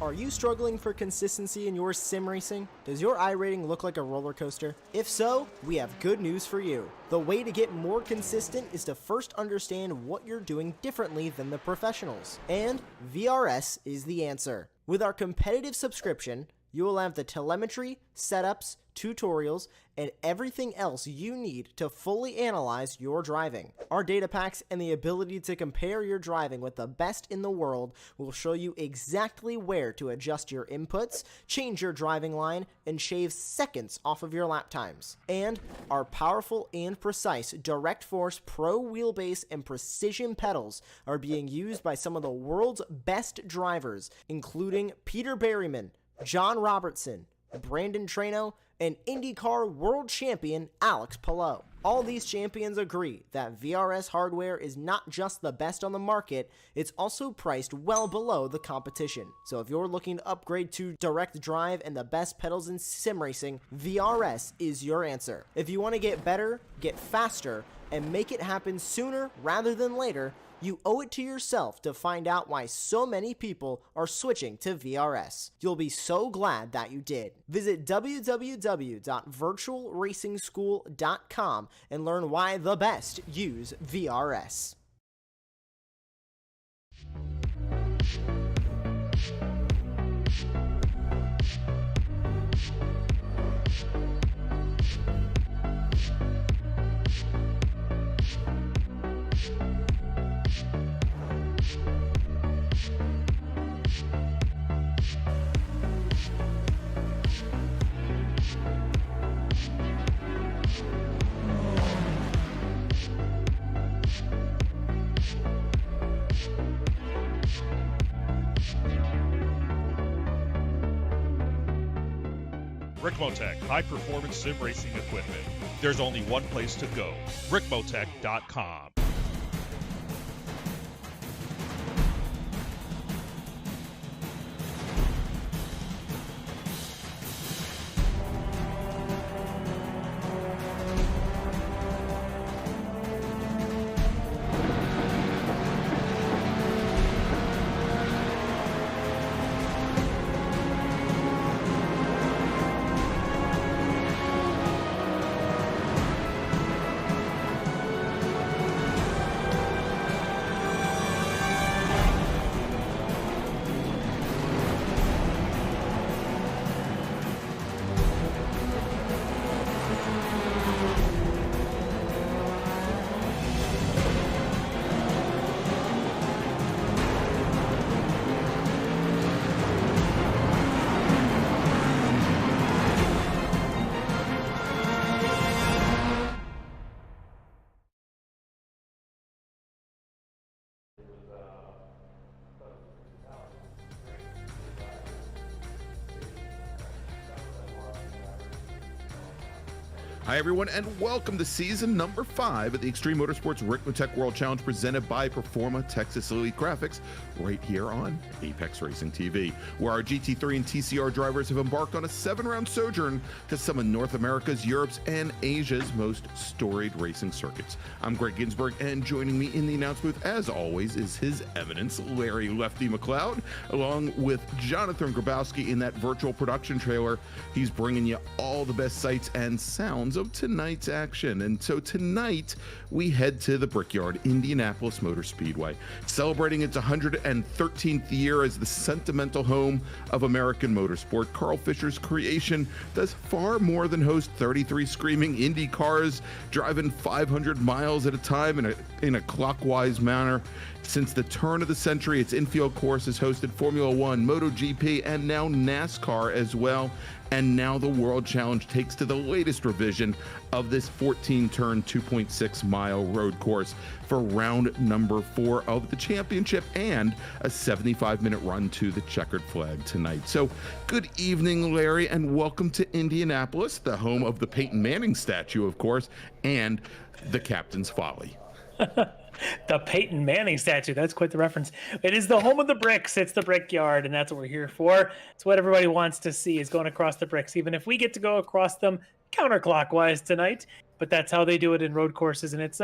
Are you struggling for consistency in your sim racing? Does your iRating look like a roller coaster? If so, we have good news for you. The way to get more consistent is to first understand what you're doing differently than the professionals. And VRS is the answer. With our competitive subscription, you will have the telemetry, setups, tutorials, and everything else you need to fully analyze your driving. Our data packs and the ability to compare your driving with the best in the world will show you exactly where to adjust your inputs, change your driving line, and shave seconds off of your lap times. And our powerful and precise Direct Force Pro wheelbase and precision pedals are being used by some of the world's best drivers, including Peter Berryman, John Robertson, Brandon Trano, and IndyCar world champion Alex Palou. All these champions agree that VRS hardware is not just the best on the market, it's also priced well below the competition. So if you're looking to upgrade to direct drive and the best pedals in sim racing, VRS is your answer. If you want to get better, get faster, and make it happen sooner rather than later, you owe it to yourself to find out why so many people are switching to VRS. You'll be so glad that you did. Visit www.virtualracingschool.com and learn why the best use VRS. Ricmotech, high-performance sim racing equipment. There's only one place to go, Ricmotech.com. Hi everyone, and welcome to season number 5 of the Extreme Motorsports Ricmotech World Challenge presented by Performa Texas Elite Graphics, right here on Apex Racing TV, where our GT3 and TCR drivers have embarked on a 7-round sojourn to some of North America's, Europe's, and Asia's most storied racing circuits. I'm Greg Ginsburg, and joining me in the announce booth, as always, is His Eminence, Larry Lefty McLeod, along with Jonathan Grabowski in that virtual production trailer. He's bringing you all the best sights and sounds of tonight's action. And so tonight we head to the Brickyard, Indianapolis Motor Speedway, celebrating its 113th year as the sentimental home of American motorsport. Carl Fisher's creation does far more than host 33 screaming Indy cars driving 500 miles at a time in a clockwise manner. Since the turn of the century, its infield course has hosted Formula One, MotoGP, and now NASCAR as well. And now the World Challenge takes to the latest revision of this 14-turn, 2.6-mile road course for round number 4 of the championship and a 75-minute run to the checkered flag tonight. So good evening, Larry, and welcome to Indianapolis, the home of the Peyton Manning statue, of course, and the Captain's Folly. The Peyton Manning statue. That's quite the reference. It is the home of the bricks. It's the Brickyard, and that's what we're here for. It's what everybody wants to see, is going across the bricks, even if we get to go across them counterclockwise tonight. But that's how they do it in road courses, and it's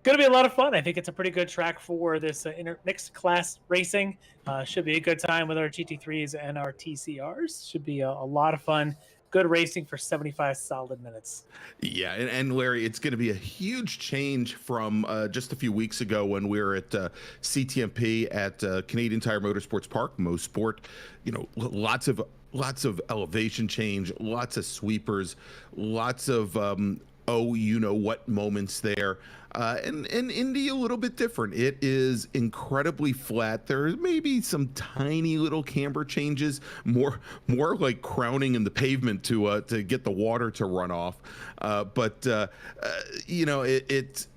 Going to be a lot of fun. I think it's a pretty good track for this mixed class racing. Should be a good time with our GT3s and our TCRs. Should be a lot of fun. Good racing for 75 solid minutes. Yeah, and Larry, it's going to be a huge change from just a few weeks ago when we were at CTMP at Canadian Tire Motorsports Park, MoSport. You know, lots of elevation change, lots of sweepers, lots of you know what moments there. And Indy a little bit different. It is incredibly flat. There may be some tiny little camber changes, more like crowning in the pavement to get the water to run off. But you know, it's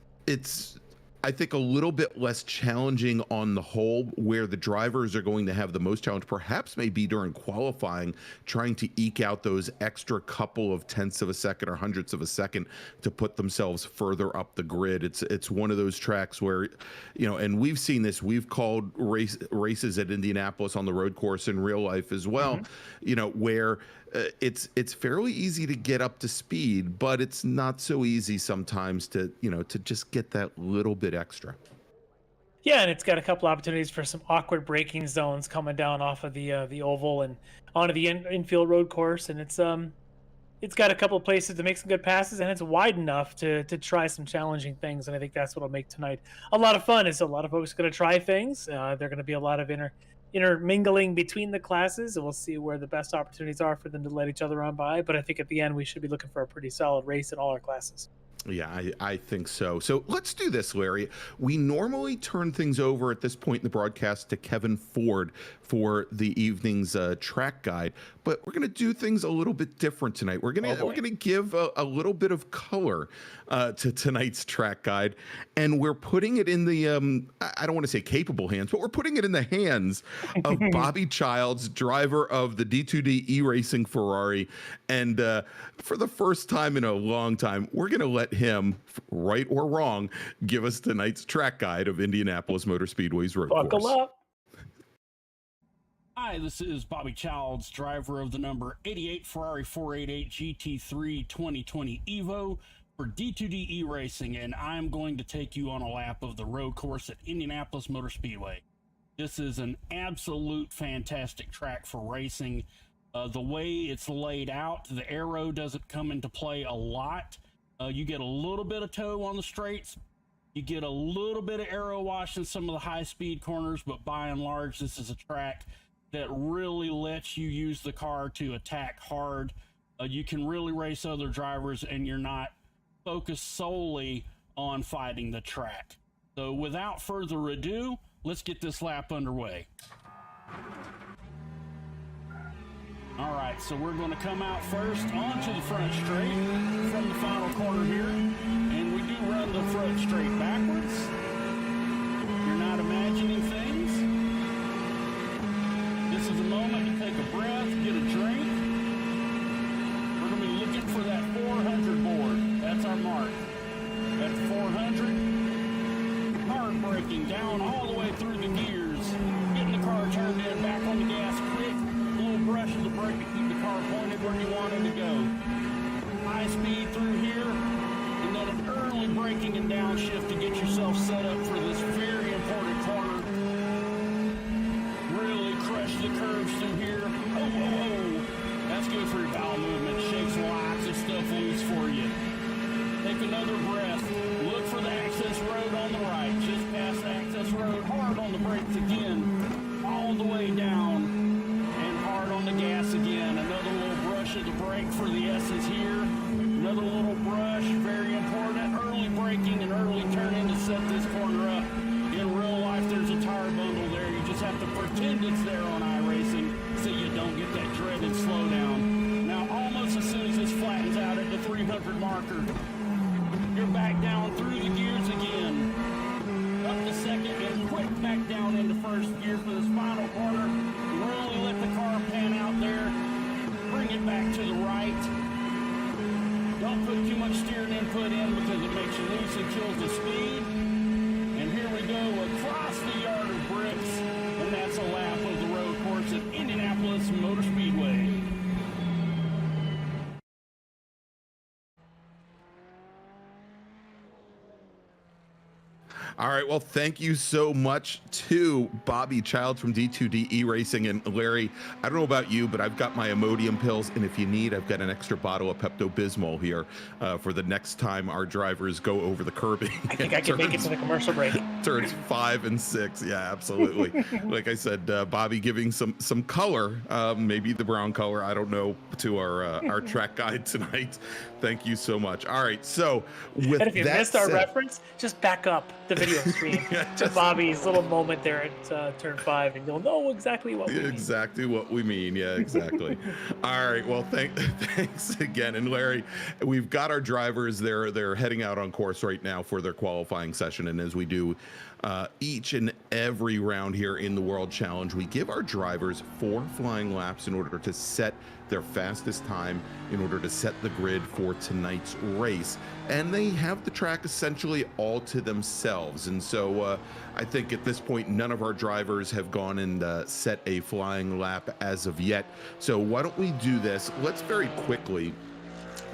I think a little bit less challenging on the whole. Where the drivers are going to have the most challenge perhaps may be during qualifying, trying to eke out those extra couple of tenths of a second or hundredths of a second to put themselves further up the grid. It's one of those tracks where, you know, and we've seen this, we've called races at Indianapolis on the road course in real life as well, you know, where it's fairly easy to get up to speed, but it's not so easy sometimes to, you know, to just get that little bit extra. Yeah, and it's got a couple opportunities for some awkward braking zones coming down off of the oval and onto the infield road course, and it's got a couple of places to make some good passes, and it's wide enough to try some challenging things, and I think that's what'll make tonight a lot of fun. Is a lot of folks going to try things. They're going to be a lot of intermingling between the classes, and we'll see where the best opportunities are for them to let each other on by. But I think at the end we should be looking for a pretty solid race in all our classes. Yeah, I think so. So let's do this, Larry. We normally turn things over at this point in the broadcast to Kevin Ford for the evening's track guide, but we're going to do things a little bit different tonight. We're going to give a little bit of color to tonight's track guide, and we're putting it in the I don't want to say capable hands, but we're putting it in the hands of Bobby Childs, driver of the D2D iRacing Ferrari, and for the first time in a long time, we're going to let him, right or wrong, give us tonight's track guide of Indianapolis Motor Speedway's road course. Buckle up. Hi, this is Bobby Childs, driver of the number 88 Ferrari 488 GT3 2020 Evo for D2D iRacing, and I'm going to take you on a lap of the road course at Indianapolis Motor Speedway. This is an absolute fantastic track for racing. The way it's laid out, the aero doesn't come into play a lot. You get a little bit of toe on the straights. You get a little bit of aero wash in some of the high-speed corners, but by and large, this is a track that really lets you use the car to attack hard. You can really race other drivers, and you're not focused solely on fighting the track. So without further ado, let's get this lap underway. All right, so we're going to come out first onto the front straight from the final corner here, and we do run the front straight backwards. You're not imagining things. This is a moment to take a breath, get a drink. We're going to be looking for that 400 board. That's our mark. That's 400. Hard braking down all the way through the gears, getting the car turned in, back on the gas quick. Brush of the brake to keep the car pointed where you want it to go. High speed through here, and then an early braking and downshift to get yourself set up for this very important corner. Really crush the curves through here. Oh. That's good for your bowel movement. Shakes lots of stuff loose for you. Take another breath. Look for the access road on the right. Just past the access road. Hard on the brakes again. All the way down. On the gas again. Another little brush of the brake for the S's here. Another little brush, very important. Early braking and early turning to set this corner up. In real life, there's a tire bundle there. You just have to pretend it's there on iRacing so you don't get that dreaded slowdown. Now, almost as soon as this flattens out at the 300 marker, you're back down through the gears again. Up to second and quick back down into first gear for this final corner. Really let the car pan out there. Bring it back to the right. Don't put too much steering input in because it makes you loose and kills the speed. And here we go across the yard of bricks. And that's a lap of the road course at Indianapolis Motor Speedway. All right, well, thank you so much to Bobby Childs from D2D E-Racing. And Larry, I don't know about you, but I've got my Imodium pills, and if you need, I've got an extra bottle of Pepto-Bismol here for the next time our drivers go over the curbing. I think I can make it to the commercial break. Turns 5 and 6. Yeah, absolutely. Like I said, Bobby giving some color, maybe the brown color, I don't know, to our track guide tonight. Thank you so much. All right, so with and if you that missed our said, reference, just back up the video stream to Bobby's little moment there at turn 5, and you'll know exactly what we mean. Exactly what we mean. Yeah, exactly. All right. Well, thanks again. And Larry, we've got our drivers. They're heading out on course right now for their qualifying session. And as we do each and every round here in the World Challenge, we give our drivers 4 flying laps in order to set their fastest time, in order to set the grid for tonight's race. And they have the track essentially all to themselves. And so I think at this point, none of our drivers have gone and set a flying lap as of yet. So why don't we do this? Let's very quickly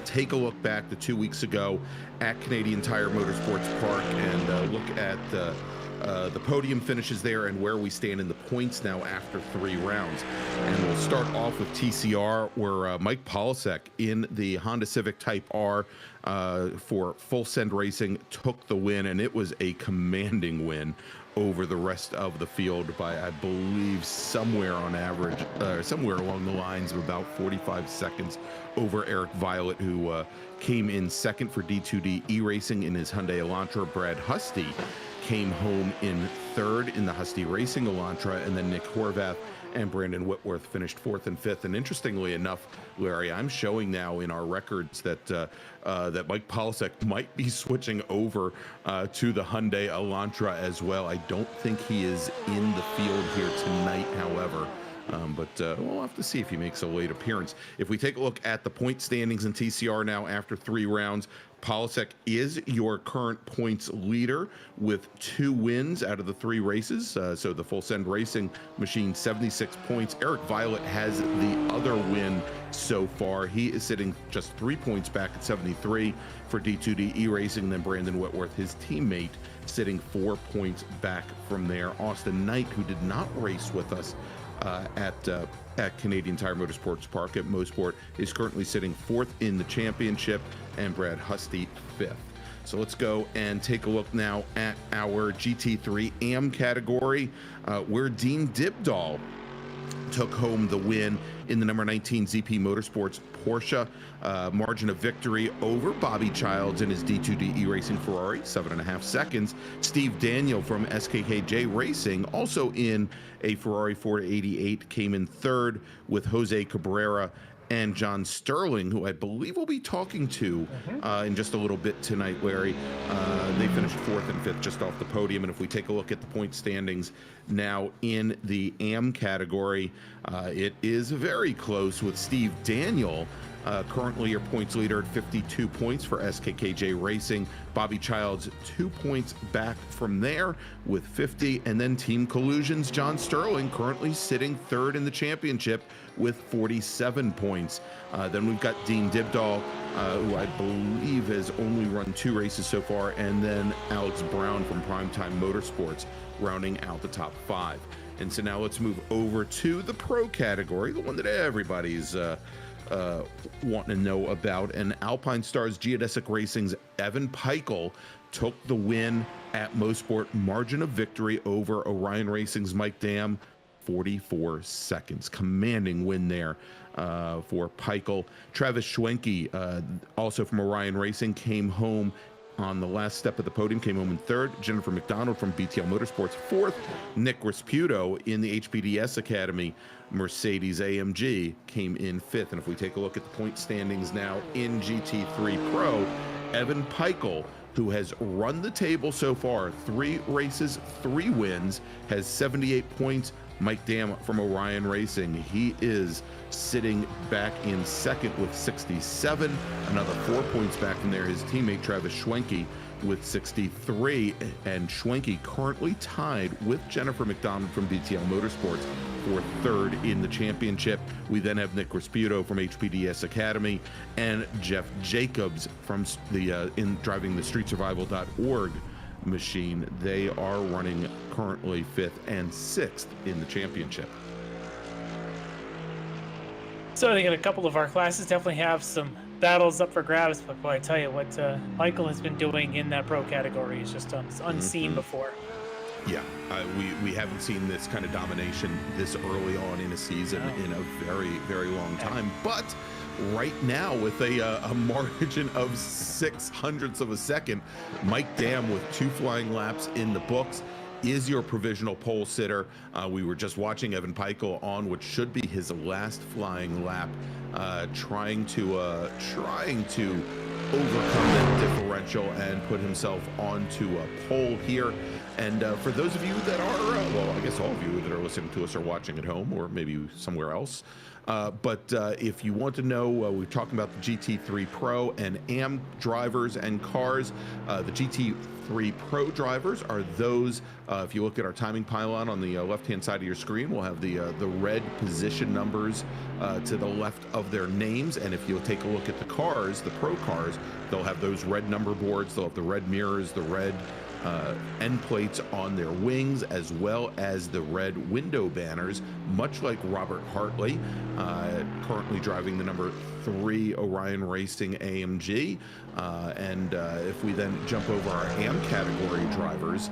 take a look back to 2 weeks ago at Canadian Tire Motorsports Park and look at the podium finishes there and where we stand in the points now after 3 rounds. And we'll start off with TCR, where Mike Polisek in the Honda Civic Type R for Full Send Racing took the win, and it was a commanding win over the rest of the field by, I believe, somewhere on average, somewhere along the lines of about 45 seconds over Eric Violet, who came in second for D2D E-Racing in his Hyundai Elantra. Brad Husty came home in third in the Husty Racing Elantra, and then Nick Horvath and Brandon Whitworth finished 4th and 5th. And interestingly enough, Larry, I'm showing now in our records that that Mike Polisek might be switching over to the Hyundai Elantra as well. I don't think he is in the field here tonight, however. But we'll have to see if he makes a late appearance. If we take a look at the point standings in TCR now after 3 rounds, Polisek is your current points leader with 2 wins out of the 3 races. So the Full Send Racing machine, 76 points. Eric Violet has the other win so far. He is sitting just 3 points back at 73 for D2D E-Racing. Then Brandon Whitworth, his teammate, sitting 4 points back from there. Austin Knight, who did not race with us at Canadian Tire Motorsports Park at Mosport, is currently sitting 4th in the championship, and Brad Husty 5th. So let's go and take a look now at our GT3 AM category, where Dean Dibdahl took home the win in the number 19 ZP Motorsports Porsche. Margin of victory over Bobby Childs in his D2D E-Racing Ferrari, 7.5 seconds. Steve Daniel from SKKJ Racing, also in a Ferrari 488, came in third with Jose Cabrera and John Sterling, who I believe we'll be talking to in just a little bit tonight, Larry. They finished 4th and 5th just off the podium. And if we take a look at the point standings now in the AM category, it is very close with Steve Daniel currently your points leader at 52 points for SKKJ Racing. Bobby Childs 2 points back from there with 50. And then Team Collusion's John Sterling currently sitting 3rd in the championship with 47 points. Then we've got Dean Dibdahl, who I believe has only run 2 races so far, and then Alex Brown from Primetime Motorsports rounding out the top 5. And so now let's move over to the pro category, the one that everybody's wanting to know about. And Alpine Stars Geodesic Racing's Evan Peichel took the win at Mosport, margin of victory over Orion Racing's Mike Dam, 44 seconds. Commanding win there for Peichel. Travis Schwenke, also from Orion Racing, came home on the last step of the podium, came home in 3rd. Jennifer McDonald from BTL Motorsports 4th. Nick Resputo in the HPDS Academy Mercedes AMG came in 5th. And if we take a look at the point standings now in GT3 Pro, Evan Peichel, who has run the table so far, 3 races, 3 wins, has 78 points. Mike Dam from Orion Racing, he is sitting back in 2nd with 67. Another 4 points back from there, his teammate Travis Schwenke with 63. And Schwenke currently tied with Jennifer McDonald from BTL Motorsports for 3rd in the championship. We then have Nick Resputo from HPDS Academy and Jeff Jacobs from the in driving the streetsurvival.org machine. They are running currently 5th and 6th in the championship. So I think in a couple of our classes definitely have some battles up for grabs, but boy, I tell you what, Michael has been doing in that pro category is just unseen before. Yeah, we haven't seen this kind of domination this early on in a season in a very, very long time. But right now, with a margin of 0.06 of a second, Mike Dam with 2 flying laps in the books is your provisional pole sitter. We were just watching Evan Peichel on what should be his last flying lap, trying to overcome that differential and put himself onto a pole here. And for those of you that are, well, I guess all of you that are listening to us are watching at home or maybe somewhere else. But if you want to know, we're talking about the GT3 Pro and AM drivers and cars. The GT3 Pro drivers are those, if you look at our timing pylon on the left-hand side of your screen, we'll have the red position numbers to the left of their names. And if you'll take a look at the cars, the Pro cars, they'll have those red number boards, they'll have the red mirrors, the red end plates on their wings, as well as the red window banners, much like Robert Hartley, currently driving the number 3 Orion Racing AMG. And if we then jump over our AM category drivers,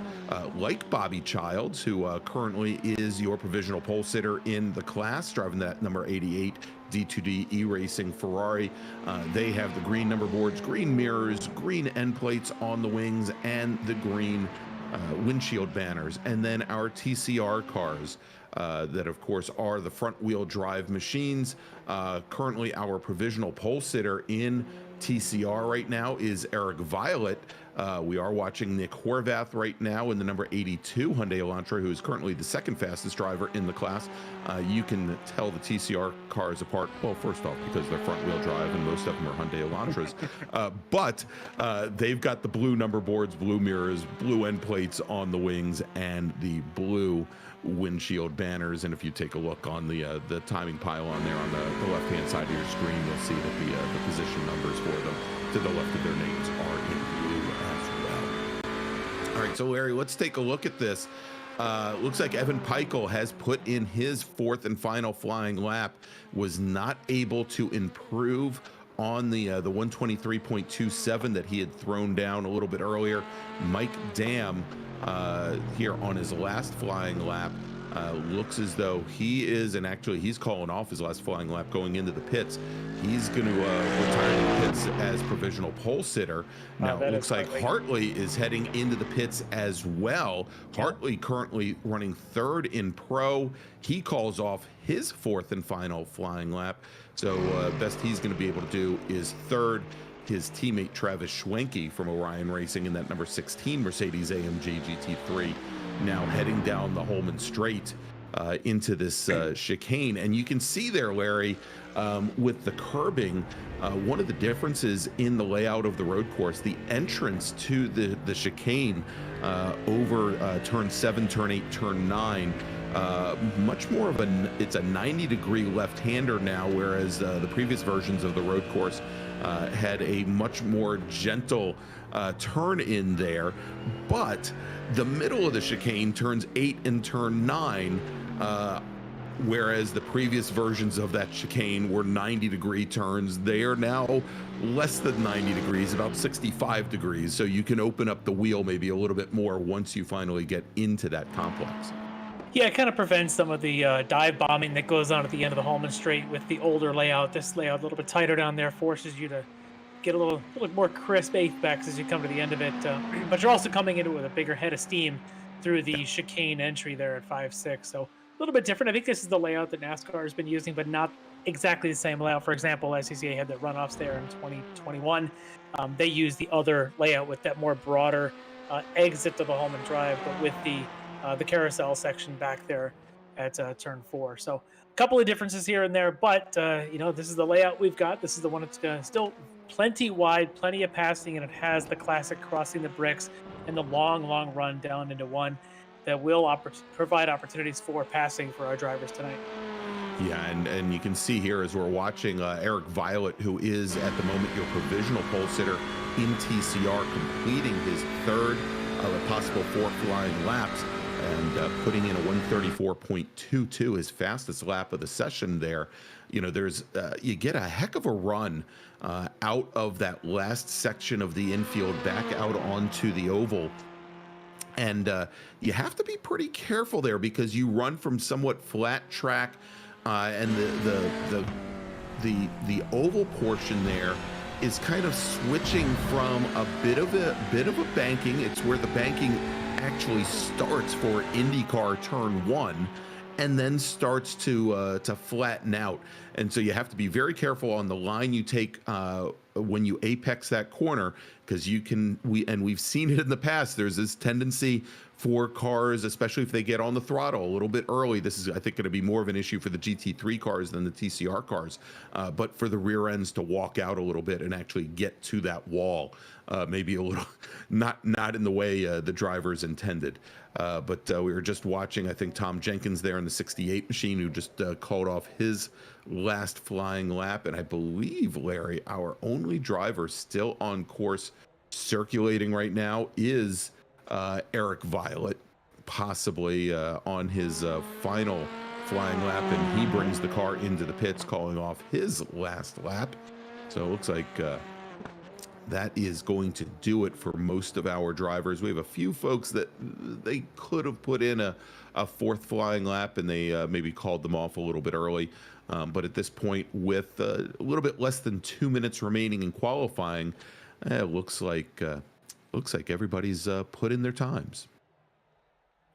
like Bobby Childs, who currently is your provisional pole sitter in the class, driving that number 88 D2D E-Racing Ferrari. They have the green number boards, green mirrors, green end plates on the wings, and the green windshield banners. And then our TCR cars that, of course, are the front wheel drive machines. Currently, our provisional pole sitter in TCR right now is Eric Violet. We are watching Nick Horvath right now in the number 82 Hyundai Elantra, who is currently the 2nd fastest driver in the class. You can tell the TCR cars apart, well, first off, because they're front-wheel drive, and most of them are Hyundai Elantras. But they've got the blue number boards, blue mirrors, blue end plates on the wings, and the blue windshield banners. And if you take a look on the timing pylon there on the left-hand side of your screen, you'll see that the position numbers for them to the left of their names are in blue as well. All right, so Larry, let's take a look at this. Looks like Evan Peichel has put in his 4th and final flying lap, was not able to improve on the 123.27 that he had thrown down a little bit earlier. Mike Dam here on his last flying lap looks as though he is, and actually he's calling off his last flying lap going into the pits. He's going to retire the pits as provisional pole sitter. Now it looks like Hartley is heading into the pits as well. Hartley currently running 3rd in pro. He calls off his 4th and final flying lap. So best he's going to be able to do is 3rd. His teammate Travis Schwenke from Orion Racing in that number 16 Mercedes AMG GT3 now heading down the Holman Straight into this chicane. And you can see there, Larry, with the curbing, one of the differences in the layout of the road course, the entrance to the chicane over turn 7, turn 8, turn 9, much more of it's a 90-degree left-hander now, whereas the previous versions of the road course had a much more gentle turn in there. But the middle of the chicane, turns 8 and turn 9, whereas the previous versions of that chicane were 90-degree turns, they are now less than 90 degrees, about 65 degrees. So you can open up the wheel maybe a little bit more once you finally get into that complex. Yeah, it kind of prevents some of the dive bombing that goes on at the end of the Holman Straight with the older layout. This layout a little bit tighter down there forces you to get a little more crisp apex as you come to the end of it. But you're also coming into it with a bigger head of steam through the chicane entry there at 5.6. So a little bit different. I think this is the layout that NASCAR has been using, but not exactly the same layout. For example, SCCA had the runoffs there in 2021. They used the other layout with that more broader exit to the Holman Drive, but with the carousel section back there at turn 4. So a couple of differences here and there, but this is the layout we've got. This is the one that's still plenty wide, plenty of passing, and it has the classic crossing the bricks and the long run down into 1 that will provide opportunities for passing for our drivers tonight. Yeah, and you can see here as we're watching Eric Violet, who is at the moment your provisional pole sitter in TCR, completing his 3rd a possible 4 flying laps, and putting in a 134.22, his fastest lap of the session there. You know, there's you get a heck of a run out of that last section of the infield back out onto the oval. And you have to be pretty careful there because you run from somewhat flat track, and the oval portion there is kind of switching from a bit of a banking. It's where the banking actually starts for IndyCar turn 1, and then starts to flatten out. And so you have to be very careful on the line you take when you apex that corner, because we've seen it in the past. There's this tendency for cars, especially if they get on the throttle a little bit early. This is, I think, going to be more of an issue for the GT3 cars than the TCR cars, but for the rear ends to walk out a little bit and actually get to that wall, maybe a little not in the way the drivers intended. But we were just watching, I think, Tom Jenkins there in the 68 machine, who just called off his last flying lap. And I believe, Larry, our only driver still on course circulating right now is Eric Violet, possibly on his final flying lap, and he brings the car into the pits, calling off his last lap. So it looks like that is going to do it for most of our drivers. We have a few folks that they could have put in a 4th flying lap, and they maybe called them off a little bit early. But at this point, with a little bit less than 2 minutes remaining in qualifying, it looks like everybody's put in their times.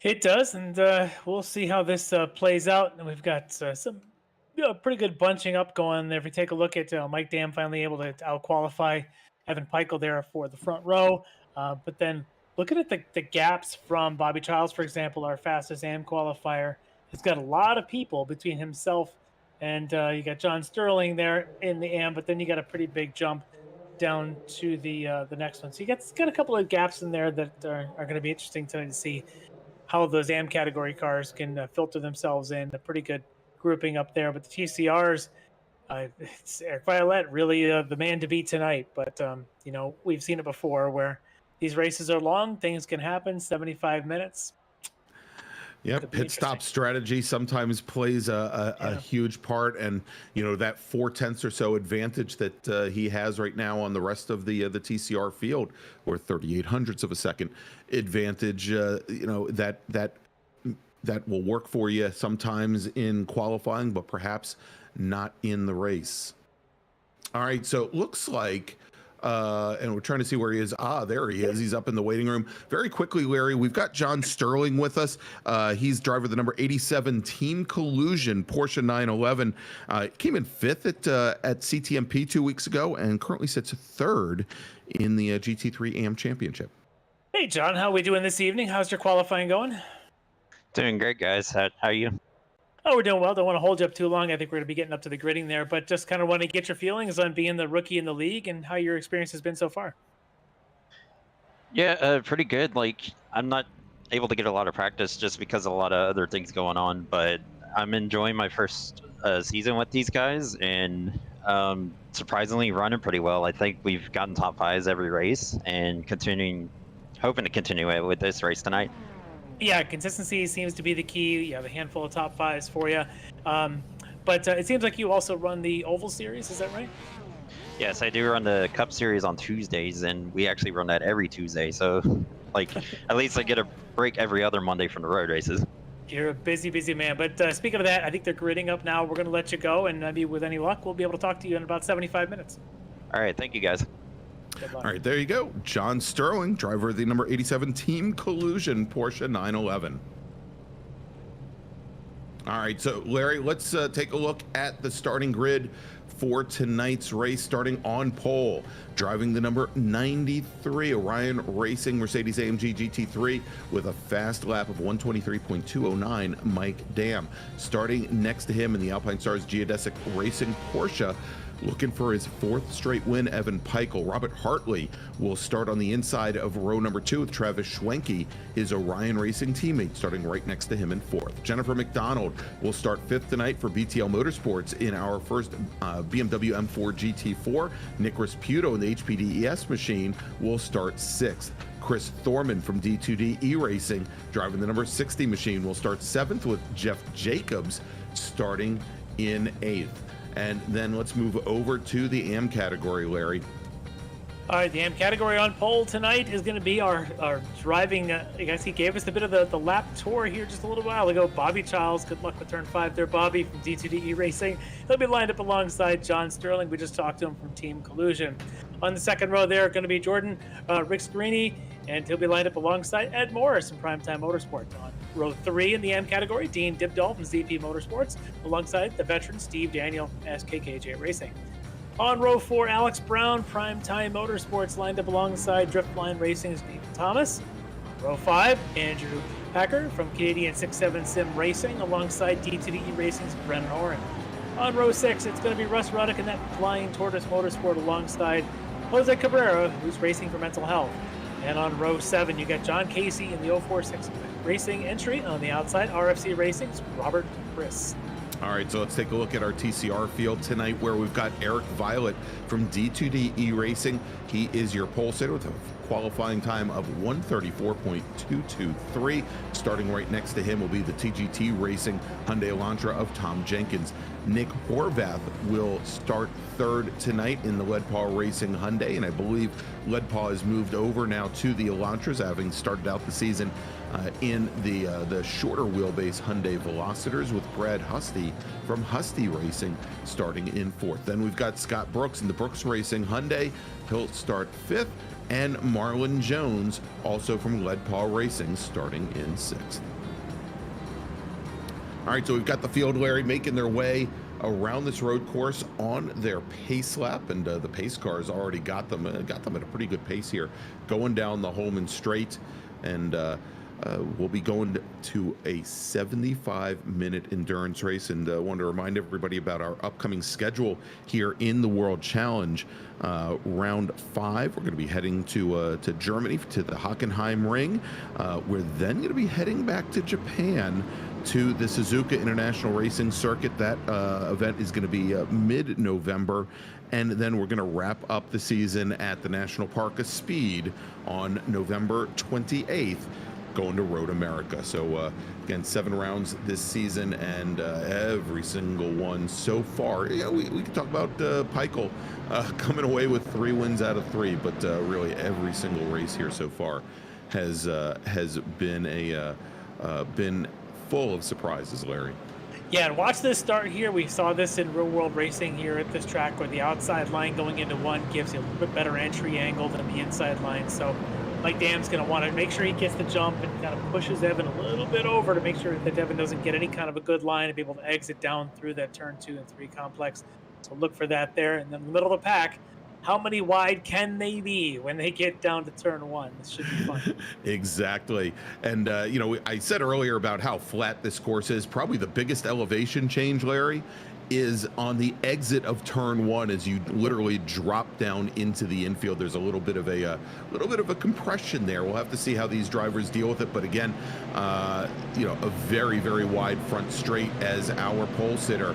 It does, and we'll see how this plays out. And we've got some pretty good bunching up going there. If you take a look at Mike Dam finally able to out-qualify Evan Peichel there for the front row. But then looking at the gaps from Bobby Childs, for example, our fastest AM qualifier, has got a lot of people between himself and you got John Sterling there in the AM, but then you got a pretty big jump down to the next one. So you got a couple of gaps in there that are going to be interesting tonight to see how those AM category cars can filter themselves in. A pretty good grouping up there, but the TCRs, it's Eric Violet really the man to beat tonight. But you know, we've seen it before where these races are long, things can happen. 75 minutes. Yep, pit stop strategy sometimes plays a huge part, and you know that 4/10 or so advantage that he has right now on the rest of the TCR field, or 3800ths of a second advantage. You know that will work for you sometimes in qualifying, but perhaps not in the race. All right, so it looks like. And we're trying to see where he is. There he is. He's up in the waiting room. Very quickly, Larry, we've got John Sterling with us. He's driver of the number 87 Team Collusion Porsche 911. Came in 5th at CTMP 2 weeks ago and currently sits 3rd in the GT3 AM Championship. Hey, John, how are we doing this evening? How's your qualifying going? Doing great, guys. How are you? Oh, we're doing well. Don't want to hold you up too long. I think we're going to be getting up to the gridding there, but just kind of want to get your feelings on being the rookie in the league and how your experience has been so far. Yeah, pretty good. Like, I'm not able to get a lot of practice just because of a lot of other things going on, but I'm enjoying my first season with these guys, and surprisingly running pretty well. I think we've gotten top 5s every race, and hoping to continue it with this race tonight. Yeah, consistency seems to be the key. You have a handful of top 5s for you. But it seems like you also run the Oval Series, is that right? Yes, I do run the Cup Series on Tuesdays, and we actually run that every Tuesday. So, like, at least I get a break every other Monday from the road races. You're a busy, busy man. But speaking of that, I think they're gridding up now. We're going to let you go, and maybe with any luck, we'll be able to talk to you in about 75 minutes. All right, thank you, guys. All right, there you go. John Sterling, driver of the number 87 Team Collusion Porsche 911. All right, so Larry, let's take a look at the starting grid for tonight's race. Starting on pole, driving the number 93 Orion Racing Mercedes-AMG GT3 with a fast lap of 123.209, Mike Dam. Starting next to him in the Alpine Stars Geodesic Racing Porsche Looking for his 4th straight win, Evan Peichel. Robert Hartley will start on the inside of row number 2 with Travis Schwenke, his Orion Racing teammate, starting right next to him in 4th. Jennifer McDonald will start 5th tonight for BTL Motorsports in our first BMW M4 GT4. Nick Rasputo in the HPDES machine will start 6th. Chris Thorman from D2D E-Racing, driving the number 60 machine, will start 7th, with Jeff Jacobs starting in 8th. And then let's move over to the AM category, Larry. All right, the AM category on pole tonight is going to be our driving. I guess he gave us a bit of the lap tour here just a little while ago. Bobby Childs, good luck with turn 5 there, Bobby from D2D E-Racing. He'll be lined up alongside John Sterling. We just talked to him from Team Collusion. On the second row there, going to be Jordan Rick Scarini, and he'll be lined up alongside Ed Morris from Primetime Motorsports. On row 3 in the AM category, Dean Dibdahl from ZP Motorsports, alongside the veteran Steve Daniel, SKKJ Racing. On row 4, Alex Brown, Primetime Motorsports, lined up alongside Driftline Racing's Nathan Thomas. Row 5, Andrew Packer from Canadian 6-7 Sim Racing, alongside D2D Racing's Brennan Oren. On row 6, it's going to be Russ Ruddock in that Flying Tortoise Motorsport, alongside Jose Cabrera, who's racing for Mental Health. And on row 7, you got John Casey in the 046 Racing entry. On the outside, RFC Racing's Robert Chris. All right, so let's take a look at our TCR field tonight, where we've got Eric Violet from D2D E-Racing. He is your pole sitter with a qualifying time of 1:34.223. Starting right next to him will be the TGT Racing Hyundai Elantra of Tom Jenkins. Nick Horvath will start 3rd tonight in the Leadpaw Racing Hyundai, and I believe Leadpaw has moved over now to the Elantras, having started out the season in the shorter wheelbase Hyundai Velocitors, with Brad Husty from Husty Racing starting in 4th. Then we've got Scott Brooks in the Brooks Racing Hyundai. He'll start 5th. And Marlon Jones, also from Leadpaw Racing, starting in 6th. All right, so we've got the field, Larry, making their way around this road course on their pace lap, and the pace cars already got them at a pretty good pace here, going down the Holman Straight, and we'll be going to a 75-minute endurance race. And I want to remind everybody about our upcoming schedule here in the World Challenge. Round 5, we're going to be heading to Germany, to the Hockenheim Ring. We're then going to be heading back to Japan to the Suzuka International Racing Circuit. That event is going to be mid-November. And then we're going to wrap up the season at the National Park of Speed on November 28th. Going to Road America. So again, 7 rounds this season, and every single one so far. Yeah, we can talk about Peichel coming away with 3 wins out of 3, but really every single race here so far has been been full of surprises, Larry. Yeah, and watch this start here. We saw this in real world racing here at this track, where the outside line going into 1 gives you a little bit better entry angle than the inside line. So Mike Dam's going to want to make sure he gets the jump and kind of pushes Evan a little bit over to make sure that Evan doesn't get any kind of a good line and be able to exit down through that turn 2 and 3 complex. So look for that there. And then the middle of the pack, how many wide can they be when they get down to turn 1? This should be fun. Exactly. And, you know, I said earlier about how flat this course is. Probably the biggest elevation change, Larry, is on the exit of turn 1. As you literally drop down into the infield, there's a little bit of a compression there. We'll have to see how these drivers deal with it. But again, you know, a very, very wide front straight as our pole sitter.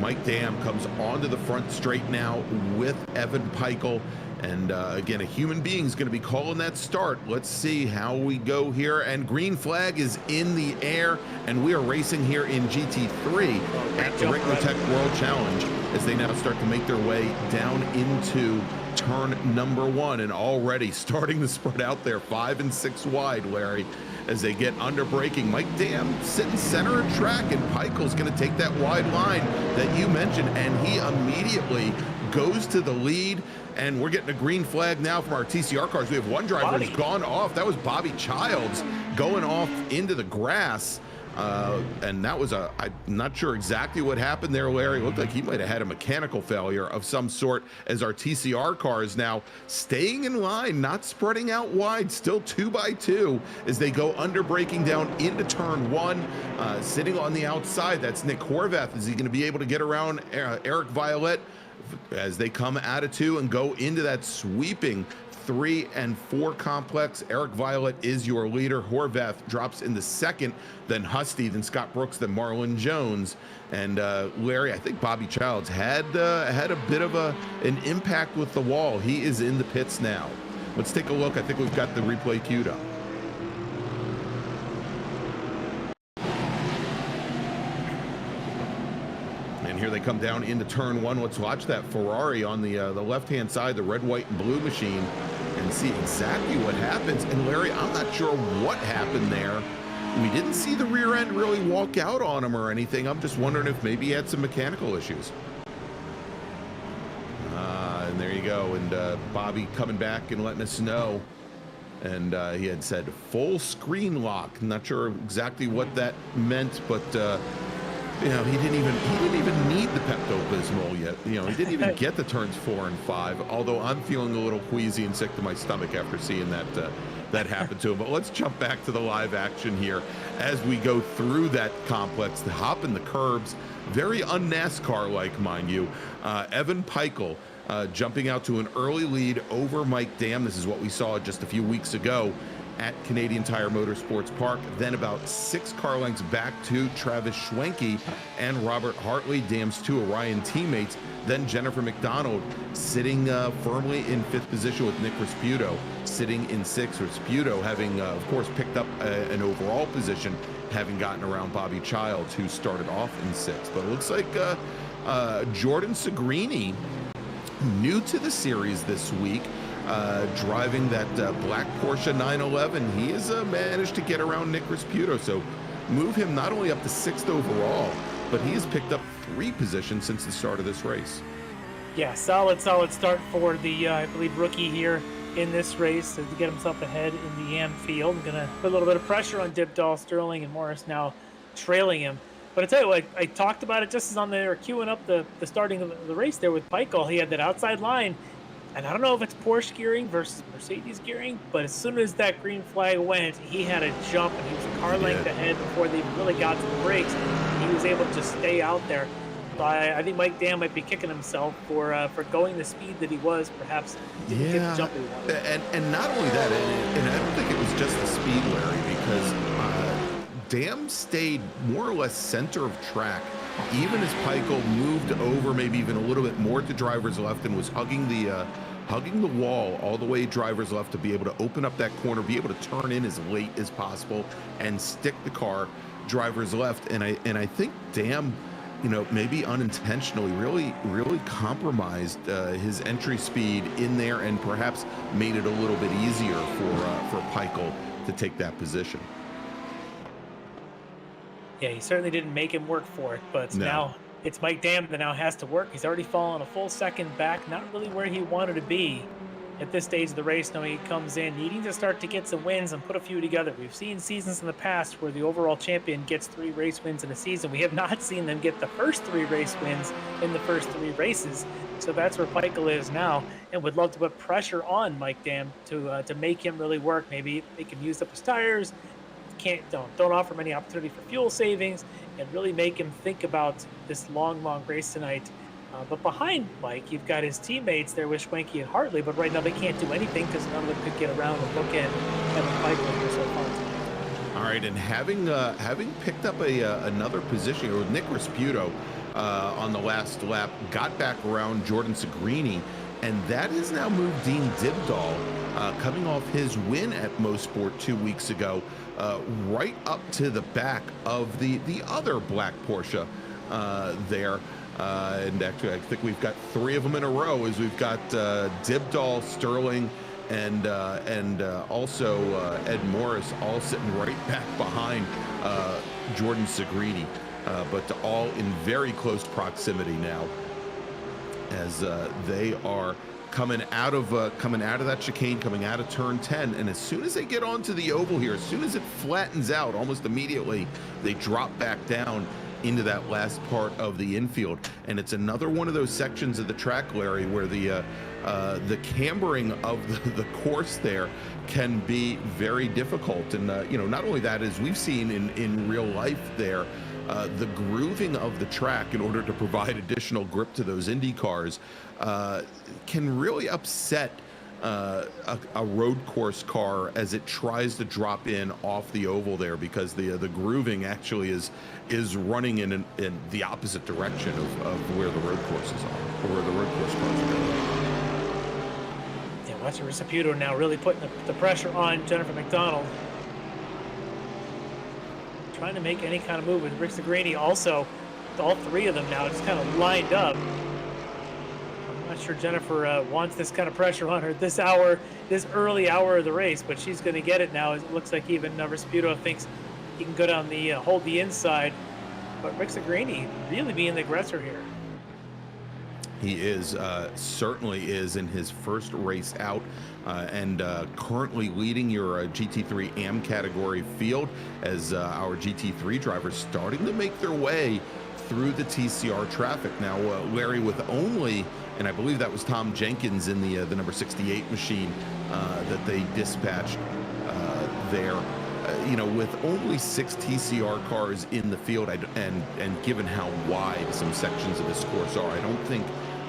Mike Dam comes onto the front straight now with Evan Peichel. And again, a human being is going to be calling that start. Let's see how we go here. And green flag is in the air, and we are racing here in GT3 at the Ricmotech World Challenge as they now start to make their way down into turn number 1, and already starting to spread out there 5 and 6 wide, Larry, as they get under braking. Mike Dam sitting center of track, and Peichel's going to take that wide line that you mentioned, and he immediately goes to the lead. And we're getting a green flag now from our TCR cars. We have one driver who's gone off. That was Bobby Childs going off into the grass. And that was I'm not sure exactly what happened there, Larry. It looked like he might have had a mechanical failure of some sort, as our TCR car is now staying in line, not spreading out wide, still 2 by 2 as they go under braking down into turn 1. Sitting on the outside, that's Nick Horvath. Is he going to be able to get around Eric Violet? as they come out of 2 and go into that sweeping 3 and 4 complex. Eric Violet is your leader. Horvath drops into second, then Husty, then Scott Brooks, then Marlon Jones. And Larry, I think Bobby Childs had a bit of an impact with the wall. He is in the pits now. Let's take a look. I think we've got the replay queued up. And here they come down into turn 1. Let's watch that Ferrari on the left-hand side, the red, white, and blue machine, and see exactly what happens. And Larry, I'm not sure what happened there. We didn't see the rear end really walk out on him or anything. I'm just wondering if maybe he had some mechanical issues. And there you go. And Bobby coming back and letting us know. And he had said full screen lock. Not sure exactly what that meant, but you know, he didn't even need the Pepto-Bismol yet. You know, he didn't even get the turns 4 and 5. Although I'm feeling a little queasy and sick to my stomach after seeing that happen to him. But let's jump back to the live action here as we go through that complex, the hop in the curbs, very un-NASCAR-like, mind you. Evan Peichel jumping out to an early lead over Mike Dam. This is what we saw just a few weeks ago at Canadian Tire Motorsports Park. Then about 6 car lengths back to Travis Schwenke and Robert Hartley, Dam's 2 Orion teammates. Then Jennifer McDonald sitting firmly in 5th position with Nick Resputo sitting in 6th. Resputo having, of course, picked up an overall position, having gotten around Bobby Childs, who started off in 6th. But it looks like Jordan Segrini, new to the series this week, driving that black Porsche 911. He has managed to get around Nick Resputo, so move him not only up to 6th overall, but he has picked up 3 positions since the start of this race. Yeah, solid start for the, I believe, rookie here in this race to get himself ahead in the AM field. I'm going to put a little bit of pressure on Dibdahl, Sterling, and Morris now trailing him. But I tell you what, I talked about it just as on there queuing up the starting of the race there with Peichel. He had that outside line. And I don't know if it's Porsche gearing versus Mercedes gearing, but as soon as that green flag went, he had a jump, and he was a car length ahead before they really got to the brakes. He was able to just stay out there. So I think Mike Dam might be kicking himself for going the speed that he was. Perhaps he didn't get the jump he wanted. And not only that, and I don't think it was just the speed, Larry, because Dam stayed more or less center of track. Even as Peichel moved over maybe even a little bit more to driver's left and was hugging the wall all the way driver's left to be able to open up that corner, be able to turn in as late as possible and stick the car driver's left. And I think Dam, you know, maybe unintentionally really compromised his entry speed in there and perhaps made it a little bit easier for Peichel to take that position. Yeah, he certainly didn't make him work for it, but now it's Mike Dam that now has to work. He's already fallen a full second back, not really where he wanted to be at this stage of the race. Now he comes in needing to start to get some wins and put a few together. We've seen seasons in the past where the overall champion gets 3 race wins in a season. We have not seen them get the first 3 race wins in the first 3 races. So that's where Peichel is now, and would love to put pressure on Mike Dam to make him really work. Maybe make him use up his tires. Don't offer him any opportunity for fuel savings, and really make him think about this long race tonight. But behind Mike, you've got his teammates there with Schwenke and Hartley, but right now they can't do anything because none of them could get around and book in Evan Peichel here so far tonight. All right, and having picked up another position with Nick Resputo on the last lap, got back around Jordan Segrini, and that has now moved Dean Dibdahl, coming off his win at Mosport 2 weeks ago, right up to the back of the other black Porsche there. And actually, I think we've got 3 of them in a row, as we've got Dibdahl, Sterling, and also Ed Morris all sitting right back behind Jordan Segrini, but all in very close proximity now, as they are coming out of that chicane, coming out of turn 10, and as soon as they get onto the oval here, as soon as it flattens out, almost immediately they drop back down into that last part of the infield. And it's another one of those sections of the track, Larry, where the cambering of the course there can be very difficult. And you know, not only that, as we've seen in real life there, the grooving of the track in order to provide additional grip to those Indy cars can really upset a road course car as it tries to drop in off the oval there, because the grooving actually is running in the opposite direction of where the road courses are, or where the road course cars are going. Yeah, watching Ricmotech now really putting the pressure on Jennifer McDonald, trying to make any kind of move with Rick Zagrani. Also, all three of them now just kind of lined up. I'm not sure Jennifer wants this kind of pressure on her this early hour of the race, but she's going to get it now. It looks like even Ricmotech thinks he can go down hold the inside, but Rick Zagrani really being the aggressor here. He is, certainly is, in his first race out, and currently leading your GT3 AM category field, as our GT3 drivers starting to make their way through the TCR traffic. Now, Larry, with only, and I believe that was Tom Jenkins in the number 68 machine that they dispatched there. You know, with only 6 TCR cars in the field, and given how wide some sections of this course are, I don't think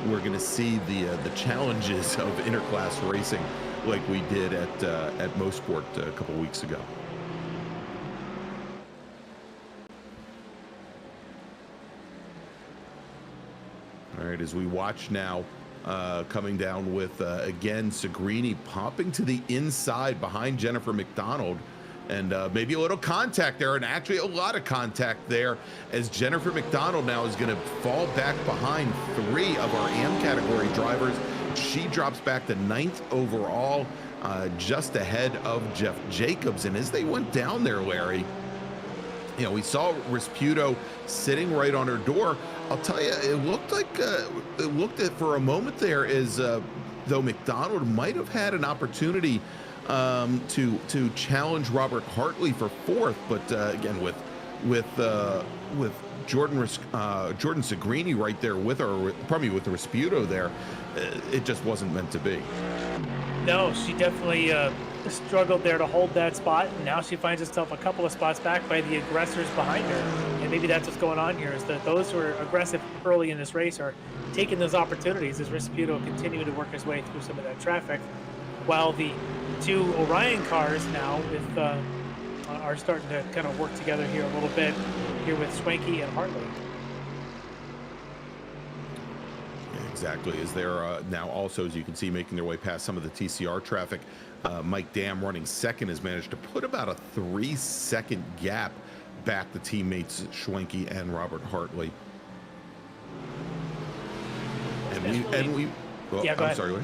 we're going to see the challenges of interclass racing like we did at Mosport a couple weeks ago. All right, as we watch now, coming down with, again, Zagrani popping to the inside behind Jennifer McDonald, and maybe a little contact there, and actually a lot of contact there, as Jennifer McDonald now is going to fall back behind 3 of our AM category drivers. She drops back to 9th overall, just ahead of Jeff Jacobs. And as they went down there, Larry, you know, we saw Ricmotech sitting right on her door. I'll tell you, it looked like it looked at for a moment there as though McDonald might have had an opportunity to challenge Robert Hartley for 4th, but again, with Jordan Zagrani right there with her, probably with the Ricmotech there, it just wasn't meant to be. No, she definitely struggled there to hold that spot, and now she finds herself a couple of spots back by the aggressors behind her. And maybe that's what's going on here, is that those who are aggressive early in this race are taking those opportunities as Ricmotech continue to work his way through some of that traffic, while the 2 Orion cars now are starting to kind of work together here a little bit here with Schwenke and Hartley. Yeah, exactly, as they're now also, as you can see, making their way past some of the TCR traffic. Mike Dam, running 2nd, has managed to put about a 3-second gap back to teammates Schwenke and Robert Hartley. And we well, yeah, go ahead. Sorry, Larry.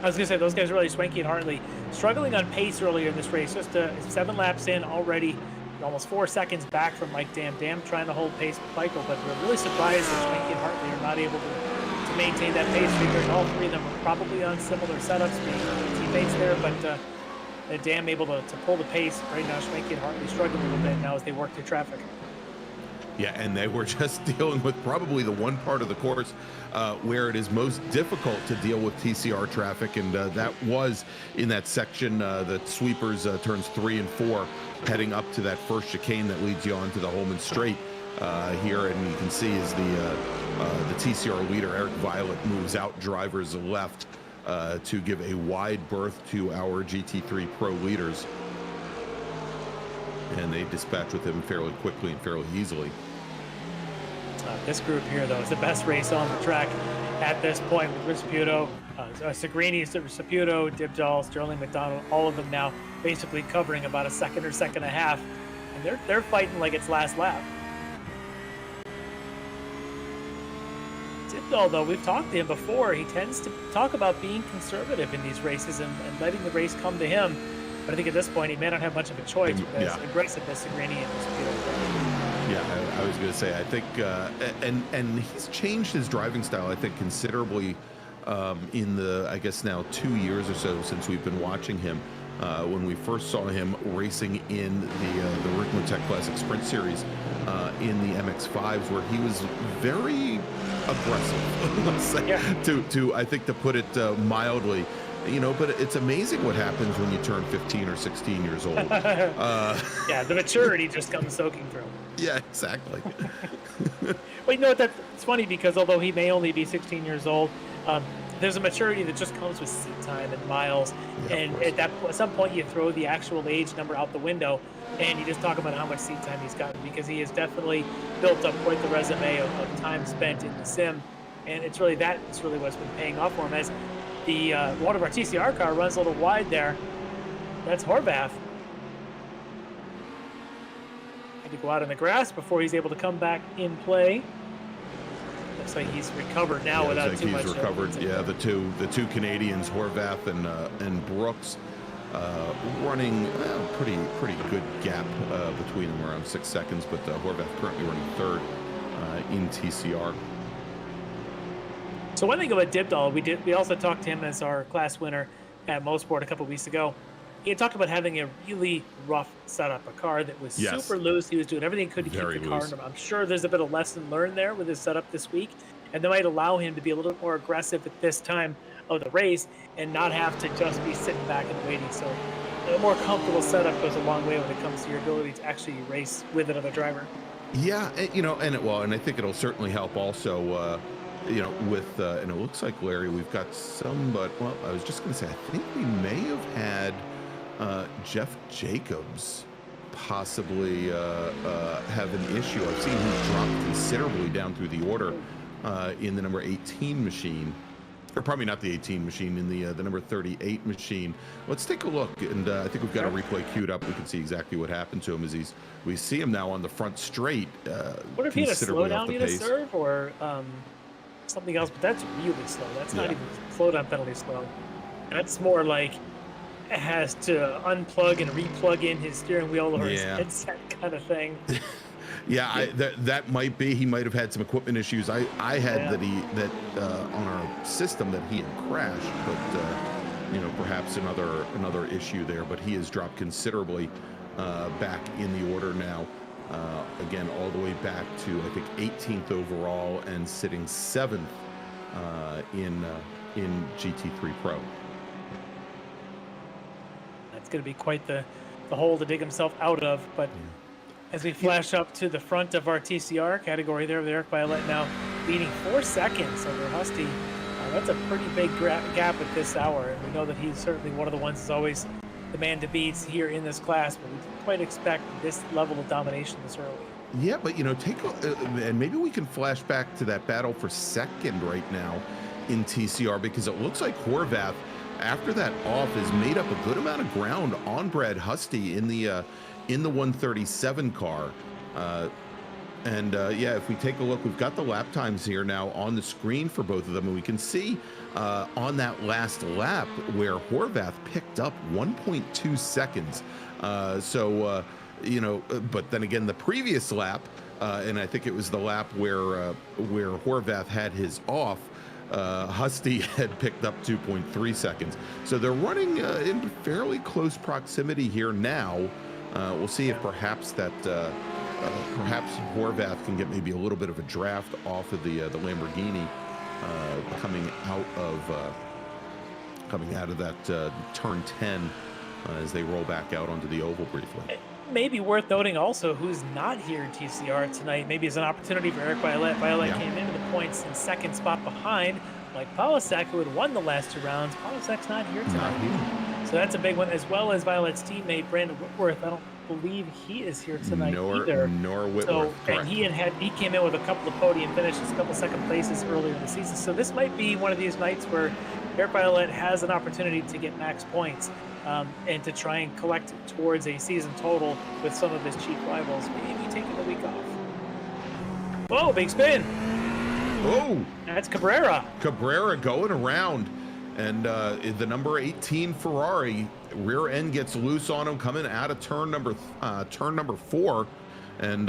I was going to say, those guys really, Schwenke and Hartley, struggling on pace earlier in this race. Just 7 laps in already, almost 4 seconds back from Mike Dam. Dam trying to hold pace with Michael, but we're really surprised that Schwenke and Hartley are not able to maintain that pace. Figuring all 3 of them are probably on similar setups, being teammates there, but Dam able to pull the pace. Right now, Schwenke and Hartley struggling a little bit now as they work through traffic. Yeah, and they were just dealing with probably the one part of the course where it is most difficult to deal with TCR traffic, and that was in that section that sweepers turns 3 and 4, heading up to that first chicane that leads you onto the Holman Straight here. And you can see as the TCR leader, Eric Violet, moves out drivers left to give a wide berth to our GT3 Pro leaders. And they dispatch with him fairly quickly and fairly easily. This group here, though, is the best race on the track at this point, with Ricmotech, Zagrani, Ricmotech, Dibdal, Sterling McDonald, all of them now basically covering about a second or second and a half, and they're fighting like it's last lap. Dibdal, though, we've talked to him before. He tends to talk about being conservative in these races and letting the race come to him. But I think at this point, he may not have much of a choice with his aggressiveness, Zagrani and Ricmotech. Yeah, I was going to say, I think, and he's changed his driving style, I think, considerably in the, I guess now 2 years or so since we've been watching him. When we first saw him racing in the Ricmotech Classic Sprint Series in the MX-5s, where he was very aggressive, let's say, to I think, to put it mildly. but it's amazing what happens when you turn 15 or 16 years old. Yeah, the maturity just comes soaking through. Yeah, exactly. But it's funny because although he may only be 16 years old, there's a maturity that just comes with seat time and miles. Yeah, and at some point you throw the actual age number out the window and you just talk about how much seat time he's gotten, because he has definitely built up quite the resume of time spent in the sim. And it's really what's been paying off for him. As the one of our TCR car runs a little wide there, that's Horvath. Had to go out in the grass before he's able to come back in play. Looks like he's recovered now without too much. He's recovered. Yeah, the two Canadians, Horvath and Brooks, running pretty good gap between them, around 6 seconds. But Horvath currently running third in TCR. So one thing about Dibdal, we also talked to him as our class winner at Mosport a couple weeks ago. He had talked about having a really rough setup, a car that was super loose. He was doing everything he could to keep the car. I'm sure there's a bit of lesson learned there with his setup this week, and that might allow him to be a little bit more aggressive at this time of the race and not have to just be sitting back and waiting. So a more comfortable setup goes a long way when it comes to your ability to actually race with another driver. Yeah, and I think it'll certainly help also. With and it looks like, Larry, we've got some, but I was just going to say, I think we may have had Jeff Jacobs possibly have an issue. I've seen him drop considerably down through the order in the number 18 machine, or probably not the 18 machine, in the number 38 machine. Let's take a look, and I think we've got a replay queued up. We can see exactly what happened to him as we see him now on the front straight. What if he had a slowdown, he had a serve, or something else? But that's really slow. That's not even slowdown penalty slow. That's more like it has to unplug and replug in his steering wheel or his headset kind of thing. That might be. He might have had some equipment issues. I had that on our system that he had crashed, but perhaps another issue there. But he has dropped considerably back in the order now. Again, all the way back to, I think, 18th overall and sitting 7th in GT3 Pro. That's going to be quite the hole to dig himself out of. But as we flash up to the front of our TCR category there, with Eric Violette now leading 4 seconds over Husty. That's a pretty big gap at this hour. And we know that he's certainly one of the ones that's always the man to beat here in this class, but we didn't quite expect this level of domination this early. Yeah, but and maybe we can flash back to that battle for second right now in TCR, because it looks like Horvath, after that off, has made up a good amount of ground on Brad Husty in the 137 car. If we take a look, we've got the lap times here now on the screen for both of them, and we can see on that last lap where Horvath picked up 1.2 seconds. But then again, the previous lap, and I think it was the lap where Horvath had his off, Husty had picked up 2.3 seconds. So they're running in fairly close proximity here now. We'll see if perhaps Horvath can get maybe a little bit of a draft off of the Lamborghini coming out of that turn 10 as they roll back out onto the oval briefly. It may be worth noting also who's not here in TCR tonight. Maybe as an opportunity for Eric Violette. Violette came into the points in second spot behind, like Polisek, who had won the last 2 rounds. Polisek's not here tonight. So that's a big one, as well as Violette's teammate Brandon Whitworth. I don't believe he is here tonight either. Nor Whitworth. So, and he came in with a couple of podium finishes, a couple second places earlier in the season. So this might be one of these nights where Eric Violette has an opportunity to get max points and to try and collect towards a season total with some of his chief rivals. Maybe taking the week off. Whoa, big spin. Oh, that's Cabrera. Cabrera going around. And the number 18 Ferrari rear end gets loose on him coming out of turn number 4, and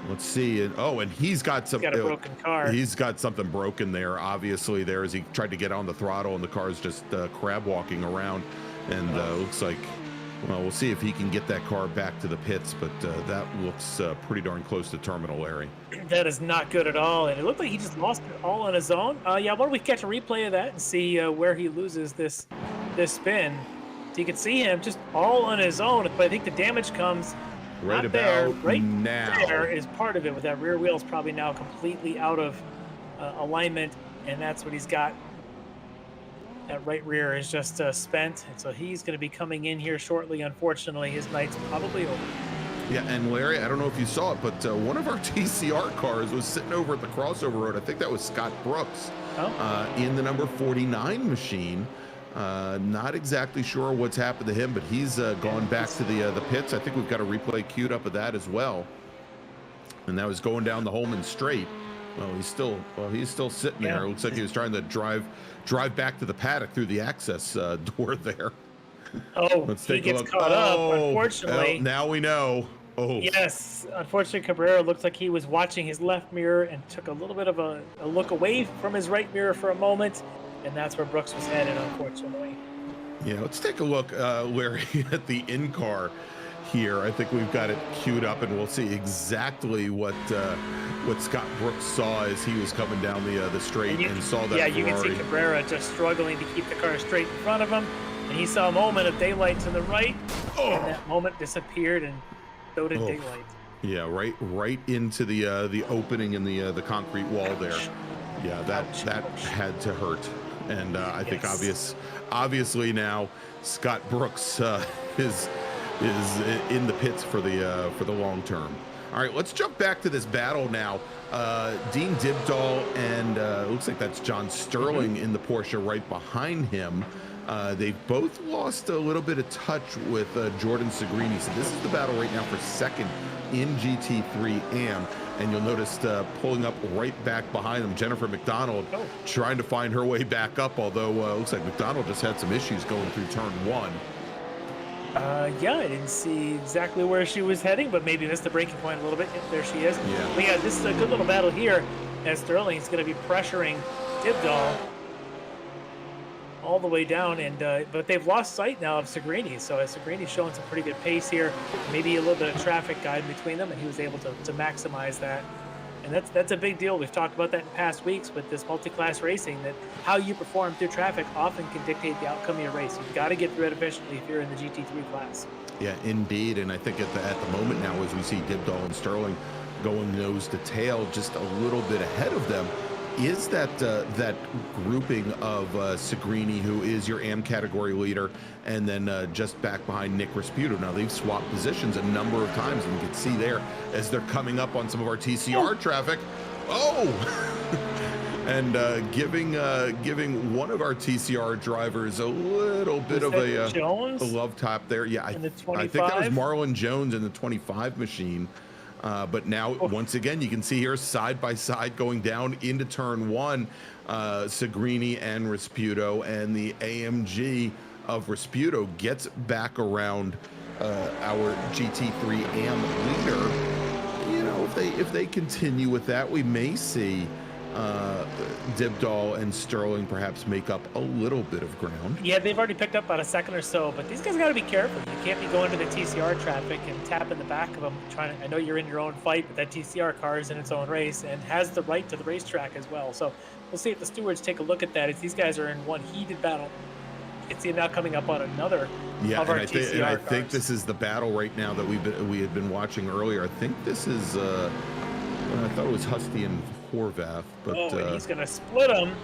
let's see. And he's got some. He's got a broken car. He's got something broken there, obviously. There as he tried to get on the throttle, and the car's just crab walking around, and looks like Well, we'll see if he can get that car back to the pits, but that looks pretty darn close to terminal, Larry. That is not good at all, and it looked like he just lost it all on his own. Yeah, why don't we catch a replay of that and see where he loses this spin? So you can see him just all on his own, but I think the damage comes Right not there. about Right now. there is part of it, with that rear wheel is probably now completely out of alignment, and that's what he's got. That right rear is just spent, and so he's going to be coming in here shortly. Unfortunately, his night's probably over. Yeah, and Larry, I don't know if you saw it, but one of our TCR cars was sitting over at the crossover road. I think that was Scott Brooks in the number 49 machine. Not exactly sure what's happened to him, but he's gone back to the pits. I think we've got a replay queued up of that as well. And that was going down the Holman Straight. Well, he's still sitting there. It looks like he was trying to drive back to the paddock through the access door there. Oh, Let's he take a gets look. caught up, unfortunately. Well, now we know. Oh. Yes, unfortunately, Cabrera looks like he was watching his left mirror and took a little bit of a look away from his right mirror for a moment, and that's where Brooks was headed, unfortunately. Yeah, let's take a look, Larry, at the in-car here. I think we've got it queued up, and we'll see exactly what Scott Brooks saw as he was coming down the straight and saw that Ferrari. You can see Cabrera just struggling to keep the car straight in front of him, and he saw a moment of daylight to the right, and that moment disappeared, and so did daylight. Yeah, right into the opening in the concrete wall there. Yeah, that had to hurt, and I think obviously now Scott Brooks is in the pits for the long term. All right, let's jump back to this battle now. Dean Dibdahl and it looks like that's John Sterling in the Porsche right behind him. They've both lost a little bit of touch with Jordan Segrini. So this is the battle right now for second in GT3 AM. And you'll notice pulling up right back behind them, Jennifer McDonald trying to find her way back up, although looks like McDonald just had some issues going through turn one. Yeah, I didn't see exactly where she was heading, but maybe missed the braking point a little bit. Yep, there she is. Yeah. But yeah, this is a good little battle here, as Sterling's going to be pressuring Dibdahl all the way down, and but they've lost sight now of Segrini. So Segrini's showing some pretty good pace here, maybe a little bit of traffic guide between them, and he was able to maximize that. And that's a big deal. We've talked about that in past weeks with this multi-class racing, that how you perform through traffic often can dictate the outcome of your race. You've got to get through it efficiently if you're in the GT3 class. Yeah, indeed. And I think at the moment now, as we see Dibdahl and Sterling going nose to tail just a little bit ahead of them, is that grouping of Segrini, who is your AM category leader, and then just back behind Nick Resputo. Now, they've swapped positions a number of times, and you can see there as they're coming up on some of our TCR traffic. And giving one of our TCR drivers a little bit of a love tap there. Yeah, I think that was Marlon Jones in the 25 machine. But now, once again, you can see here side by side going down into turn one, Segrini and Resputo, and the AMG of Resputo gets back around our GT3 AM leader. You know, if they continue with that, we may see Dibdahl and Sterling perhaps make up a little bit of ground. Yeah, they've already picked up about a second or so, but these guys got to be careful. You can't be going to the TCR traffic and tapping the back of them. I know you're in your own fight, but that TCR car is in its own race and has the right to the racetrack as well. So we'll see if the stewards take a look at that. As these guys are in one heated battle, you can see them now coming up on another of our TCR cars. I think this is the battle right now that we had been watching earlier. I think this is I thought it was Husty and Horvath, but and he's gonna split them.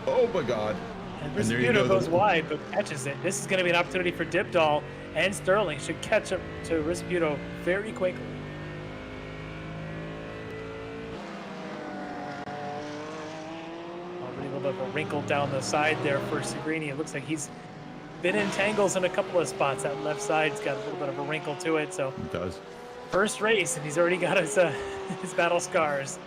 Oh my God! And Resputo goes wide, but catches it. This is gonna be an opportunity for Dibdahl, and Sterling should catch up to Resputo very quickly. Already a little bit of a wrinkle down the side there for Segrini. It looks like he's been in tangles in a couple of spots. That left side's got a little bit of a wrinkle to it. So it does. First race, and he's already got his battle scars.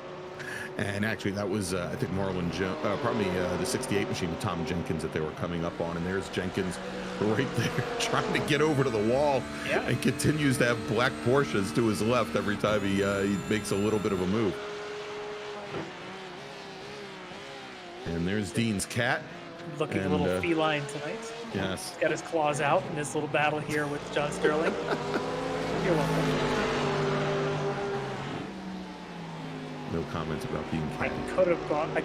And actually, that was, I think, Marlon Jones, probably the 68 machine with Tom Jenkins that they were coming up on. And there's Jenkins right there trying to get over to the wall, and continues to have black Porsches to his left every time he makes a little bit of a move. And there's Dean's Cat looking a And, little feline tonight. Yes. He's got his claws out in this little battle here with John Sterling. You're welcome. No comments about being I cat. could have gone way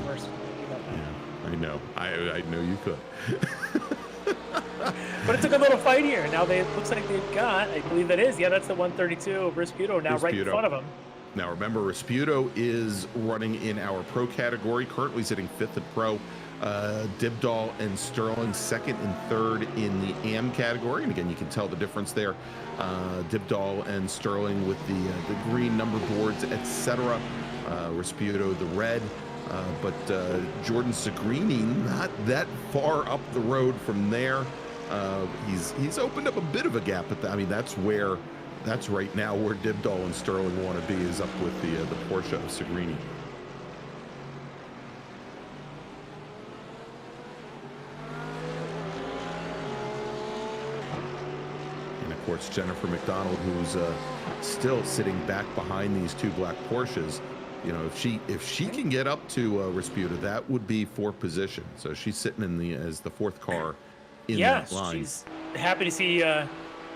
worse. Yeah, I know. I know you could. But it's a good little fight here. Now it looks like they've got, I believe that is, that's the 132 of Resputo now right in front of him. Now remember, Resputo is running in our pro category, currently sitting 5th at pro. Dibdall and Sterling 2nd and 3rd in the AM category. And again, you can tell the difference there. Dibdall and Sterling with the green number boards, etc. Resputo the red. But Jordan Segrini not that far up the road from there. He's opened up a bit of a gap, but that's right now where Dibdall and Sterling want to be, is up with the Porsche of Segrini. And of course Jennifer McDonald, who's still sitting back behind these two black Porsches. If she can get up to Resputo, that would be 4th position. So she's sitting as the 4th car in that line. She's happy to see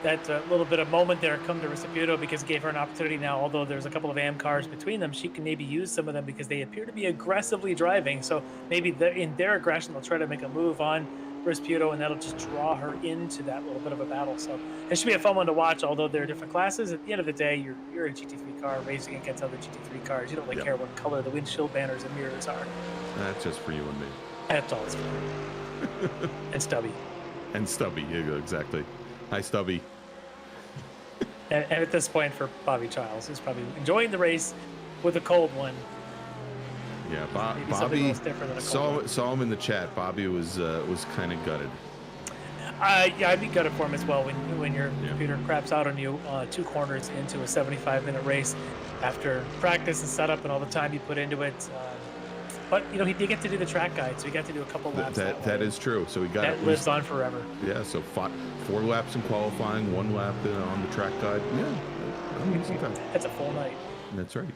that little bit of moment there come to Resputo, because it gave her an opportunity now. Although there's a couple of AM cars between them, she can maybe use some of them because they appear to be aggressively driving. So maybe in their aggression, they'll try to make a move on Resputo, and that'll just draw her into that little bit of a battle. So it should be a fun one to watch, although they're different classes. At the end of the day, you're a GT3 car racing against other GT3 cars. You don't really care what color the windshield banners and mirrors are. That's just for you and me. That's all it's for. And Stubby. And Stubby, yeah, exactly. Hi, Stubby. And at this point, for Bobby Childs, who's probably enjoying the race with a cold one. Yeah, Maybe Bobby saw him in the chat. Bobby was kind of gutted. Yeah, I'd be gutted for him as well when your computer craps out on you 2 corners into a 75-minute race after practice and setup and all the time you put into it. But he did get to do the track guide, so he got to do a couple laps. That is true. So he got that lives on forever. Yeah, so 4 laps in qualifying, 1 lap on the track guide. Yeah, That's a full night. That's right.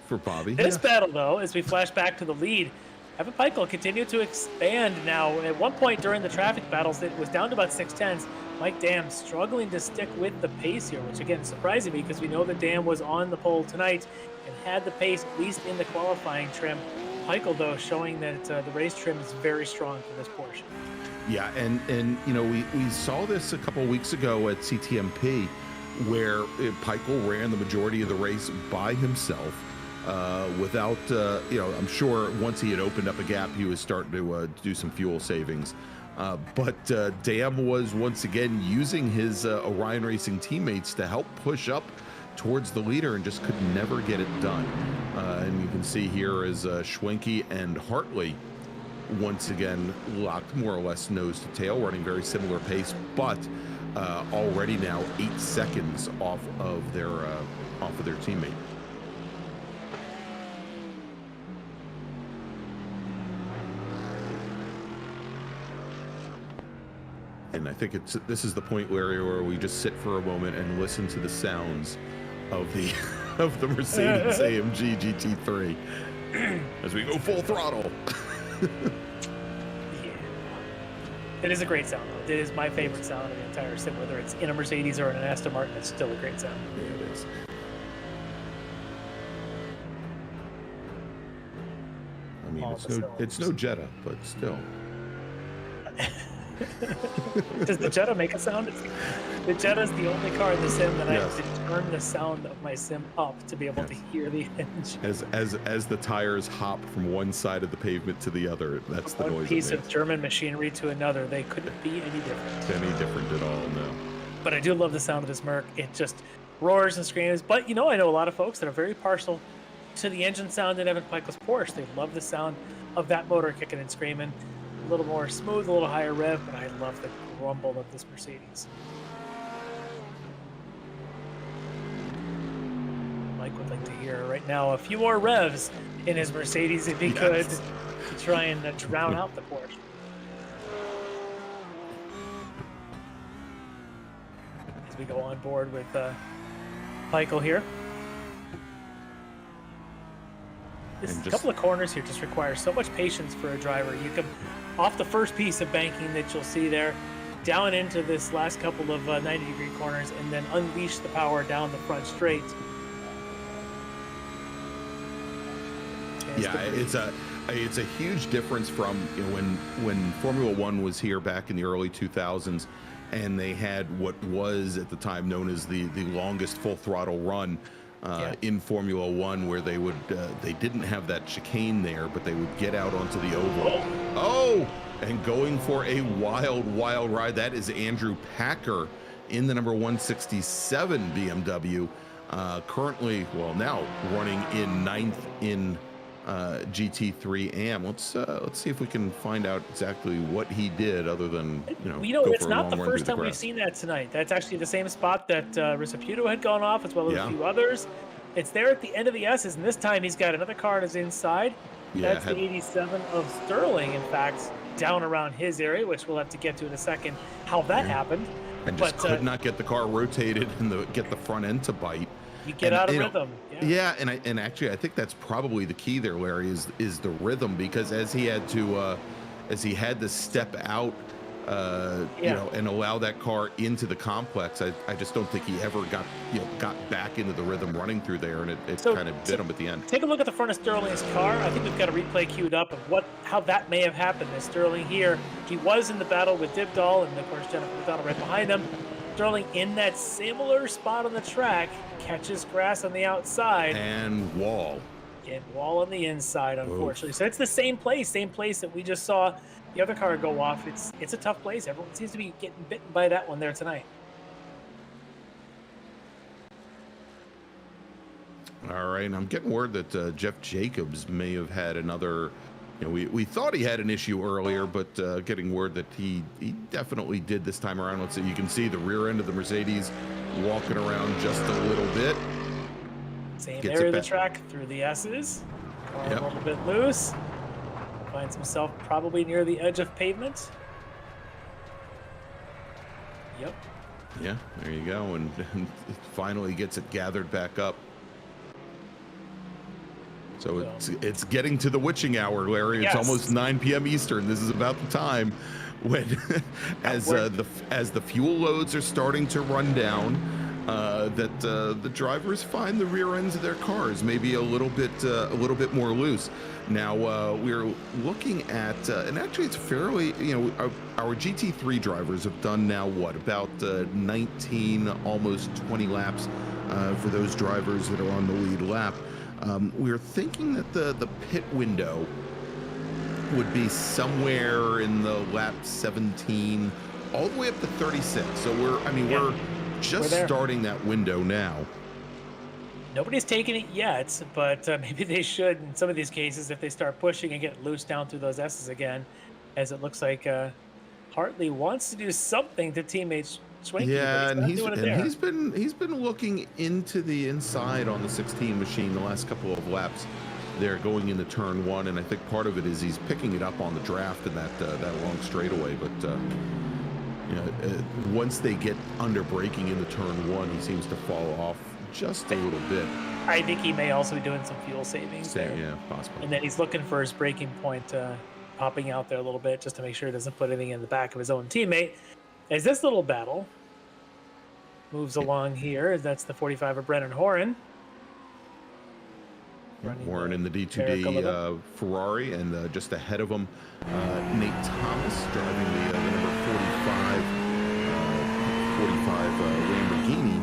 For Bobby. This battle, though, as we flash back to the lead, Evan Peichel continued to expand now. At one point during the traffic battles, it was down to about 6/10. Mike Dam struggling to stick with the pace here, which again is surprising me because we know that Dam was on the pole tonight and had the pace at least in the qualifying trim. Peichel, though, showing that the race trim is very strong for this Porsche. Yeah, and we saw this a couple of weeks ago at CTMP, where Peichel ran the majority of the race by himself. Without, I'm sure once he had opened up a gap, he was starting to do some fuel savings. But Dam was once again using his Orion Racing teammates to help push up towards the leader and just could never get it done. And you can see here as Schwenke and Hartley once again locked more or less nose to tail, running very similar pace, but already now 8 seconds off of their teammate. And I think this is the point where we just sit for a moment and listen to the sounds of the Mercedes AMG GT3 as we go full throttle. Yeah. It is a great sound, though. It is my favorite sound of the entire sim, whether it's in a Mercedes or in an Aston Martin. It's still a great sound. Yeah, it is. I mean, it's no Jetta, but still. Does the Jetta make a sound? The Jetta is the only car in the sim that I have to turn the sound of my sim up to be able to hear the engine. As the tires hop from one side of the pavement to the other, that's the noise. One piece of German machinery to another, they couldn't be any different. Any different at all, no. But I do love the sound of this Merc. It just roars and screams. But I know a lot of folks that are very partial to the engine sound in Evan Peichel's Porsche. They love the sound of that motor kicking and screaming. A little more smooth, a little higher rev, but I love the rumble of this Mercedes. Mike would like to hear right now a few more revs in his Mercedes if he could, to try and drown out the Porsche. As we go on board with Peichel here. This couple of corners here just require so much patience for a driver. You can off the first piece of banking that you'll see there, down into this last couple of 90-degree corners, and then unleash the power down the front straight. Yeah, it's a huge difference from, you know, when Formula One was here back in the early 2000s, and they had what was at the time known as the longest full throttle run in Formula One, where they would they didn't have that chicane there, but they would get out onto the oval. Oh, and going for a wild ride. That is Andrew Packer in the number 167 BMW, currently, well, now running in 9th in GT3 AM. Let's see if we can find out exactly what he did, other than, you know, it's not the first time we've seen that tonight. That's actually the same spot that Ricmotech had gone off, as well as a few others. It's there at the end of the S's, and this time he's got another car on his inside. That's the 87 of Sterling, in fact, down around his area, which we'll have to get to in a second, how that happened. And just could not get the car rotated and get the front end to bite. You get out of rhythm. And actually, I think that's probably the key there, Larry, is the rhythm, because as he had to step out, you know, and allow that car into the complex, I just don't think he ever got back into the rhythm running through there, and it kind of bit him at the end. Take a look at the front of Sterling's car. I think we've got a replay queued up of how that may have happened. As Sterling here, he was in the battle with Dibdall, and of course Jennifer McDonald right behind him. Sterling in that similar spot on the track, catches grass on the outside. And wall. And wall on the inside, unfortunately. So it's the same place that we just saw the other car go off. It's a tough place. Everyone seems to be getting bitten by that one there tonight. All right, and I'm getting word that Jeff Jacobs may have had another. You know, we thought he had an issue earlier, but getting word that he definitely did this time around. Let's see, you can see the rear end of the Mercedes walking around just a little bit. Same area of the track through the S's. Car a little bit loose. Finds himself probably near the edge of pavement. Yep. Yeah, there you go, and finally gets it gathered back up. So it's getting to the witching hour, Larry. It's almost 9 p.m. Eastern. This is about the time when, as the fuel loads are starting to run down, that the drivers find the rear ends of their cars maybe a little bit more loose. Now we're looking at, and actually it's fairly, you know, our GT3 drivers have done now about 19, almost 20 laps for those drivers that are on the lead lap. We're thinking that the pit window would be somewhere in the lap 17 all the way up to 36. So we're just starting that window now. Nobody's taken it yet, but maybe they should in some of these cases if they start pushing and get loose down through those S's again, as it looks like Hartley wants to do something to teammates. Swinky, yeah, and he's been looking into the inside on the 16 machine the last couple of laps there going into turn one, and I think part of it is he's picking it up on the draft in that long straightaway. But you know, once they get under braking into turn one, he seems to fall off just a little bit. I think he may also be doing some fuel savings there. Yeah, possibly. And then he's looking for his braking point popping out there a little bit just to make sure he doesn't put anything in the back of his own teammate. As this little battle moves along here, that's the 45 of Brennan Horan. Horan in the D2D Ferrari, and just ahead of him, Nate Thomas driving the number 45 Lamborghini.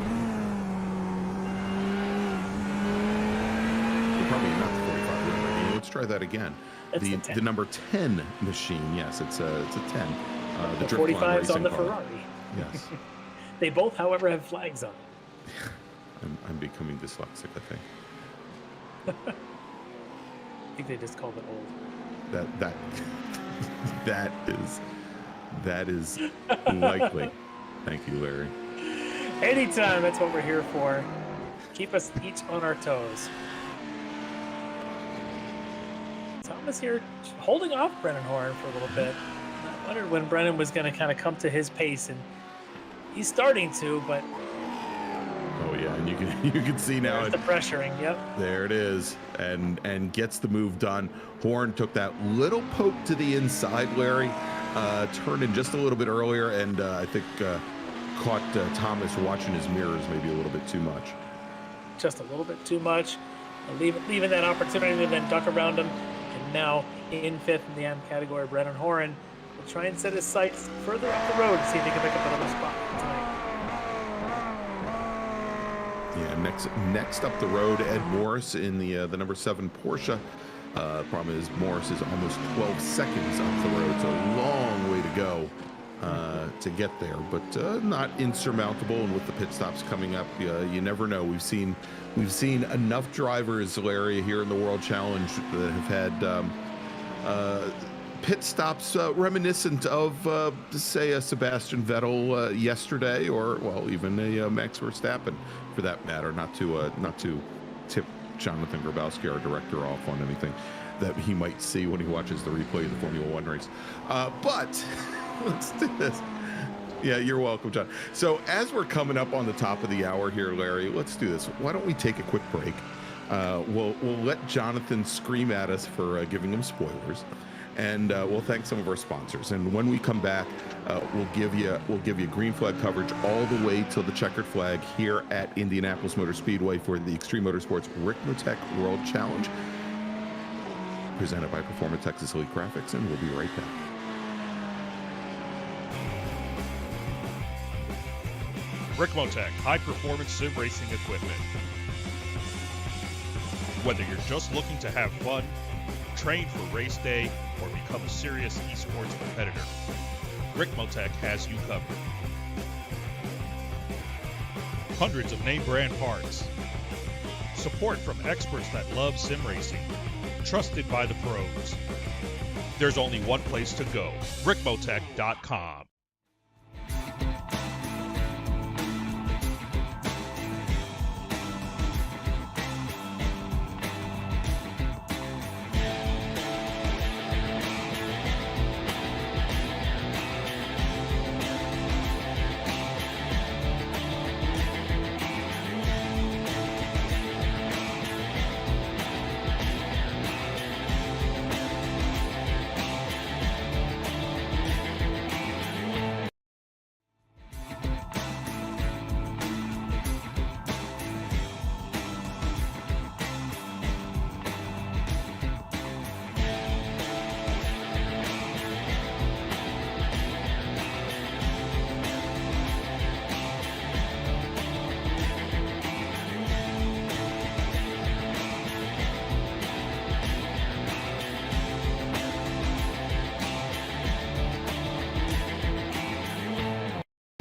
Probably not the 45 Lamborghini. Let's try that again. The number 10 machine. Yes, it's a 10. The 45's on the Ferrari. Yes. They both, however, have flags on it. I'm becoming dyslexic, I think. I think they just called it old. That is likely. Thank you, Larry. Anytime, that's what we're here for. Keep us each on our toes. Thomas here holding off Brennan Horan for a little bit. I wondered when Brennan was going to kind of come to his pace, and he's starting to, but... Oh, yeah, and you can see now There's the pressuring. Yep. there it is, and gets the move done. Horn took that little poke to the inside, Larry, turned in just a little bit earlier, and I think caught Thomas watching his mirrors maybe a little bit too much. Just a little bit too much. Leaving that opportunity to then duck around him. And now in 5th in the M category, Brennan Horan will try and set his sights further up the road to see if he can pick up another spot tonight. Yeah, next up the road, Ed Morris in the number 7 Porsche. Problem is Morris is almost 12 seconds up the road. It's a long way to go to get there, but not insurmountable. And with the pit stops coming up, you never know. We've seen enough drivers, Larry, here in the World Challenge that have had pit stops reminiscent of, say, a Sebastian Vettel yesterday, or well, even a Max Verstappen, for that matter. Not to tip Jonathan Grabowski, our director, off on anything that he might see when he watches the replay of the Formula One race. But let's do this. Yeah, you're welcome, John. So as we're coming up on the top of the hour here, Larry, let's do this. Why don't we take a quick break? We'll let Jonathan scream at us for giving him spoilers, and we'll thank some of our sponsors. And when we come back, we'll give you green flag coverage all the way till the checkered flag here at Indianapolis Motor Speedway for the Extreme Motorsports Ricmotech World Challenge, presented by Performance Texas Elite Graphics, and we'll be right back. Ricmotech, high-performance sim racing equipment. Whether you're just looking to have fun, train for race day, or become a serious esports competitor, Ricmotech has you covered. Hundreds of name brand parts. Support from experts that love sim racing. Trusted by the pros. There's only one place to go, Ricmotech.com.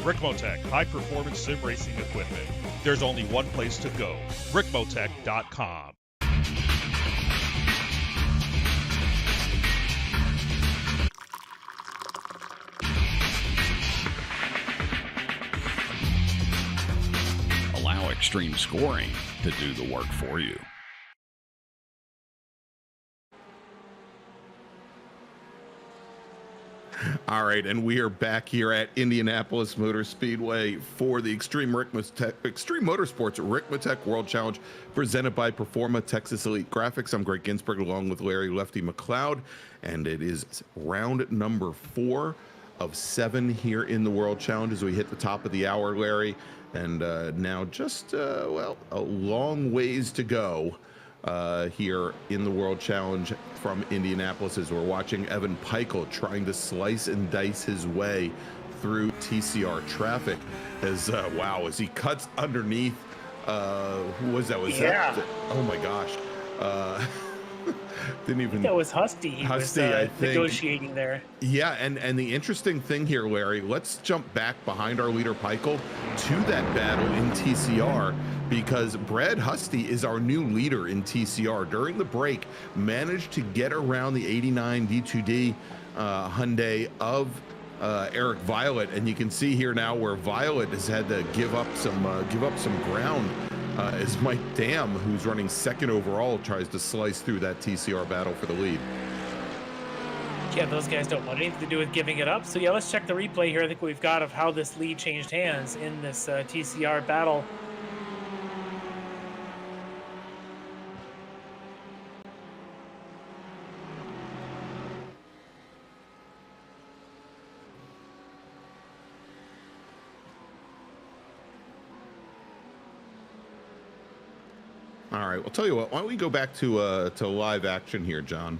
Ricmotech, high-performance sim racing equipment. There's only one place to go, Ricmotech.com. Allow extreme scoring to do the work for you. All right, and we are back here at Indianapolis Motor Speedway for the Extreme Motorsports Ricmotech World Challenge, presented by Performa Texas Elite Graphics. I'm Greg Ginsburg, along with Larry Lefty McLeod, and it is round number 4 of 7 here in the World Challenge as we hit the top of the hour, Larry. And now just, well, a long ways to go here in the World Challenge from Indianapolis, as we're watching Evan Peichel trying to slice and dice his way through TCR traffic as wow, as he cuts underneath who was that? That, oh my gosh, didn't even, I think that was Husty. He was I think, negotiating there. Yeah, and the interesting thing here, Larry, let's jump back behind our leader Peichel to that battle in TCR, because Brad Husty is our new leader in TCR. During the break, managed to get around the 89 D2D Hyundai of Eric Violet, and you can see here now where Violet has had to give up some ground as Mike Dam, who's running 2nd overall, tries to slice through that TCR battle for the lead. Yeah, those guys don't want anything to do with giving it up. So yeah, let's check the replay here. I think we've got of how this lead changed hands in this TCR battle. All right. Well, tell you what. Why don't we go back to live action here, John?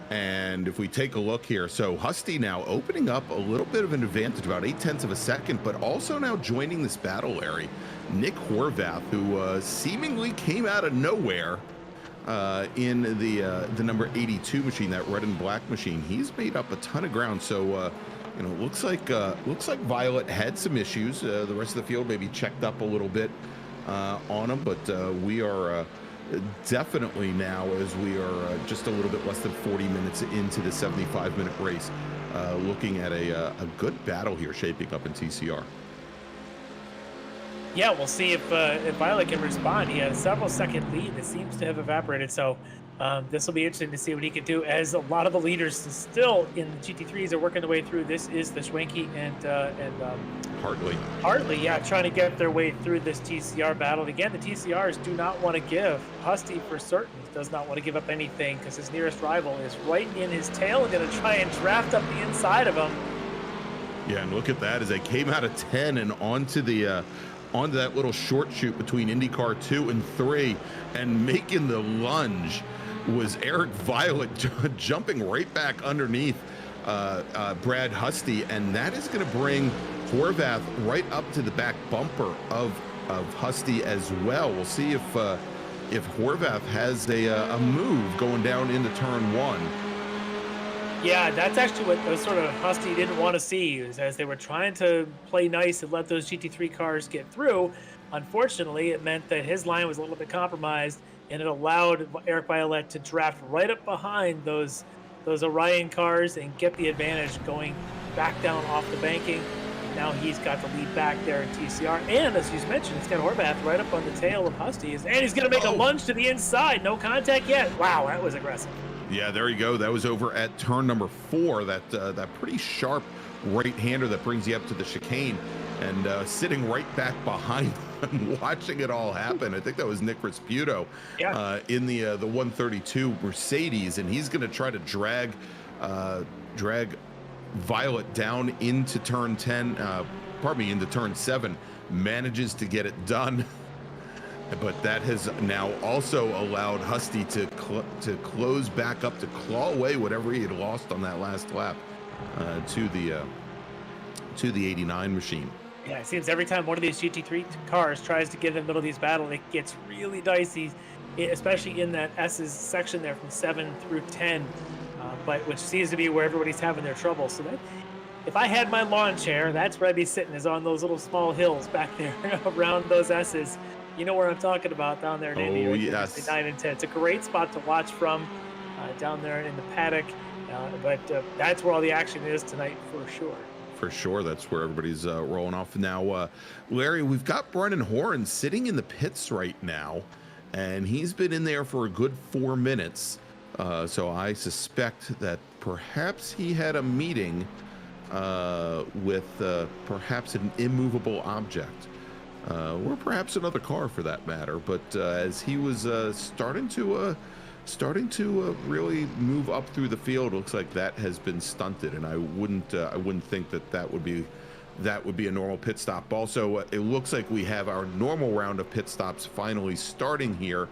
And if we take a look here, so Husty now opening up a little bit of an advantage, about 0.8 of a second, but also now joining this battle, Larry. Nick Horvath, who seemingly came out of nowhere in the number 82 machine, that red and black machine. He's made up a ton of ground. So you know, looks like Violet had some issues. The rest of the field maybe checked up a little bit on him, but we are definitely now, as we are just a little bit less than 40 minutes into the 75-minute race, looking at a good battle here shaping up in TCR. Yeah, we'll see if Violet can respond. He had a several-second lead that seems to have evaporated, so this will be interesting to see what he can do, as a lot of the leaders still in the GT3s are working their way through. This is the Schwenke and Hartley, yeah, trying to get their way through this TCR battle. And again, the TCRs do not want to give. Husty, for certain, does not want to give up anything, because his nearest rival is right in his tail and going to try and draft up the inside of him. Yeah, and look at that, as they came out of 10 and onto that little short shoot between IndyCar 2 and 3, and making the lunge was Eric Violet jumping right back underneath Brad Husty, and that is going to bring Horvath right up to the back bumper of Husty as well. We'll see if Horvath has a move going down into turn 1. Yeah, that's actually what sort of Husty didn't want to see, is as they were trying to play nice and let those GT3 cars get through. Unfortunately, it meant that his line was a little bit compromised, and it allowed Eric Violet to draft right up behind those Orion cars and get the advantage going back down off the banking. Now he's got the lead back there in TCR, and as you mentioned, it's got Horvath right up on the tail of Husty, and he's going to make a lunge to the inside. No contact yet. Wow, that was aggressive. Yeah, there you go. That was over at turn number 4. That pretty sharp right-hander that brings you up to the chicane, and sitting right back behind him, watching it all happen. I think that was Nick Resputo in the 132 Mercedes, and he's going to try to drag Violet down into turn 10. Into turn 7. Manages to get it done. But that has now also allowed Husty to close back up, to claw away whatever he had lost on that last lap to the 89 machine. Yeah, it seems every time one of these GT3 cars tries to get in the middle of these battles, it gets really dicey, especially in that S's section there from 7 through 10, but which seems to be where everybody's having their trouble. So that, if I had my lawn chair, that's where I'd be sitting, is on those little small hills back there around those S's. You know where I'm talking about, down there in Indy. Oh, yes. 9 and 10. It's a great spot to watch from down there in the paddock, but that's where all the action is tonight for sure. For sure, that's where everybody's rolling off now. Larry, we've got Brennan Horn sitting in the pits right now, and he's been in there for a good 4 minutes. So I suspect that perhaps he had a meeting with perhaps an immovable object, or perhaps another car for that matter. But as he was starting to really move up through the field, it looks like that has been stunted, and I wouldn't think that would be a normal pit stop. Also, it looks like we have our normal round of pit stops finally starting here.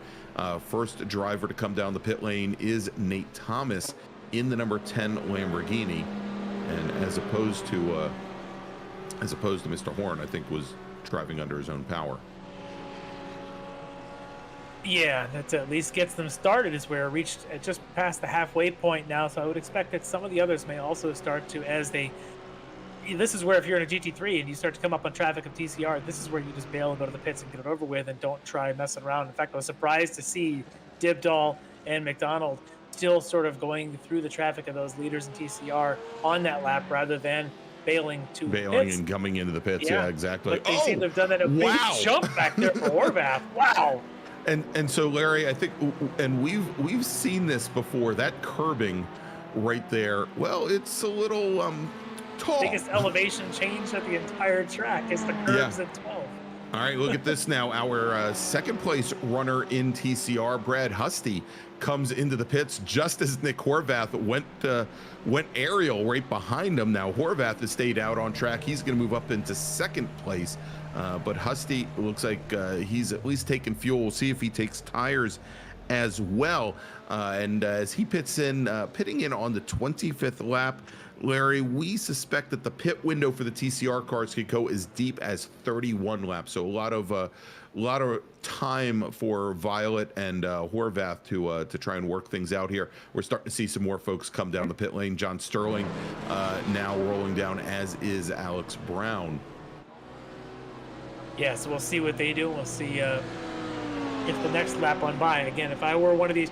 First driver to come down the pit lane is Nate Thomas in the number 10 Lamborghini, and as opposed to Mr. Horn, I think was driving under his own power. Yeah, that at least gets them started, as we're reached at just past the halfway point now. So I would expect that some of the others may also start to, as they. This is where if you're in a GT3 and you start to come up on traffic of TCR, this is where you just bail and go to the pits and get it over with, and don't try messing around. In fact, I was surprised to see Dibdahl and McDonald still sort of going through the traffic of those leaders in TCR on that lap, rather than bailing pits. And coming into the pits. Yeah, exactly. But they seem to have done that a big jump back there for Horvath. Wow. And so, Larry, I think, and we've seen this before, that curbing right there. Well, it's a little tall. Biggest elevation change of the entire track is the curbs at 12. All right, look at this now. Our second place runner in TCR, Brad Husty, comes into the pits just as Nick Horvath went aerial right behind him. Now Horvath has stayed out on track. He's going to move up into second place, but Husty looks like he's at least taking fuel. We'll see if he takes tires as well. And as he pitting in on the 25th lap, Larry, we suspect that the pit window for the TCR cars could go as deep as 31 laps. So a lot of time for Violet and Horvath to try and work things out here. We're starting to see some more folks come down the pit lane. John Sterling now rolling down, as is Alex Brown. Yeah, so we'll see what they do. We'll see if the next lap on by. Again, if I were one of these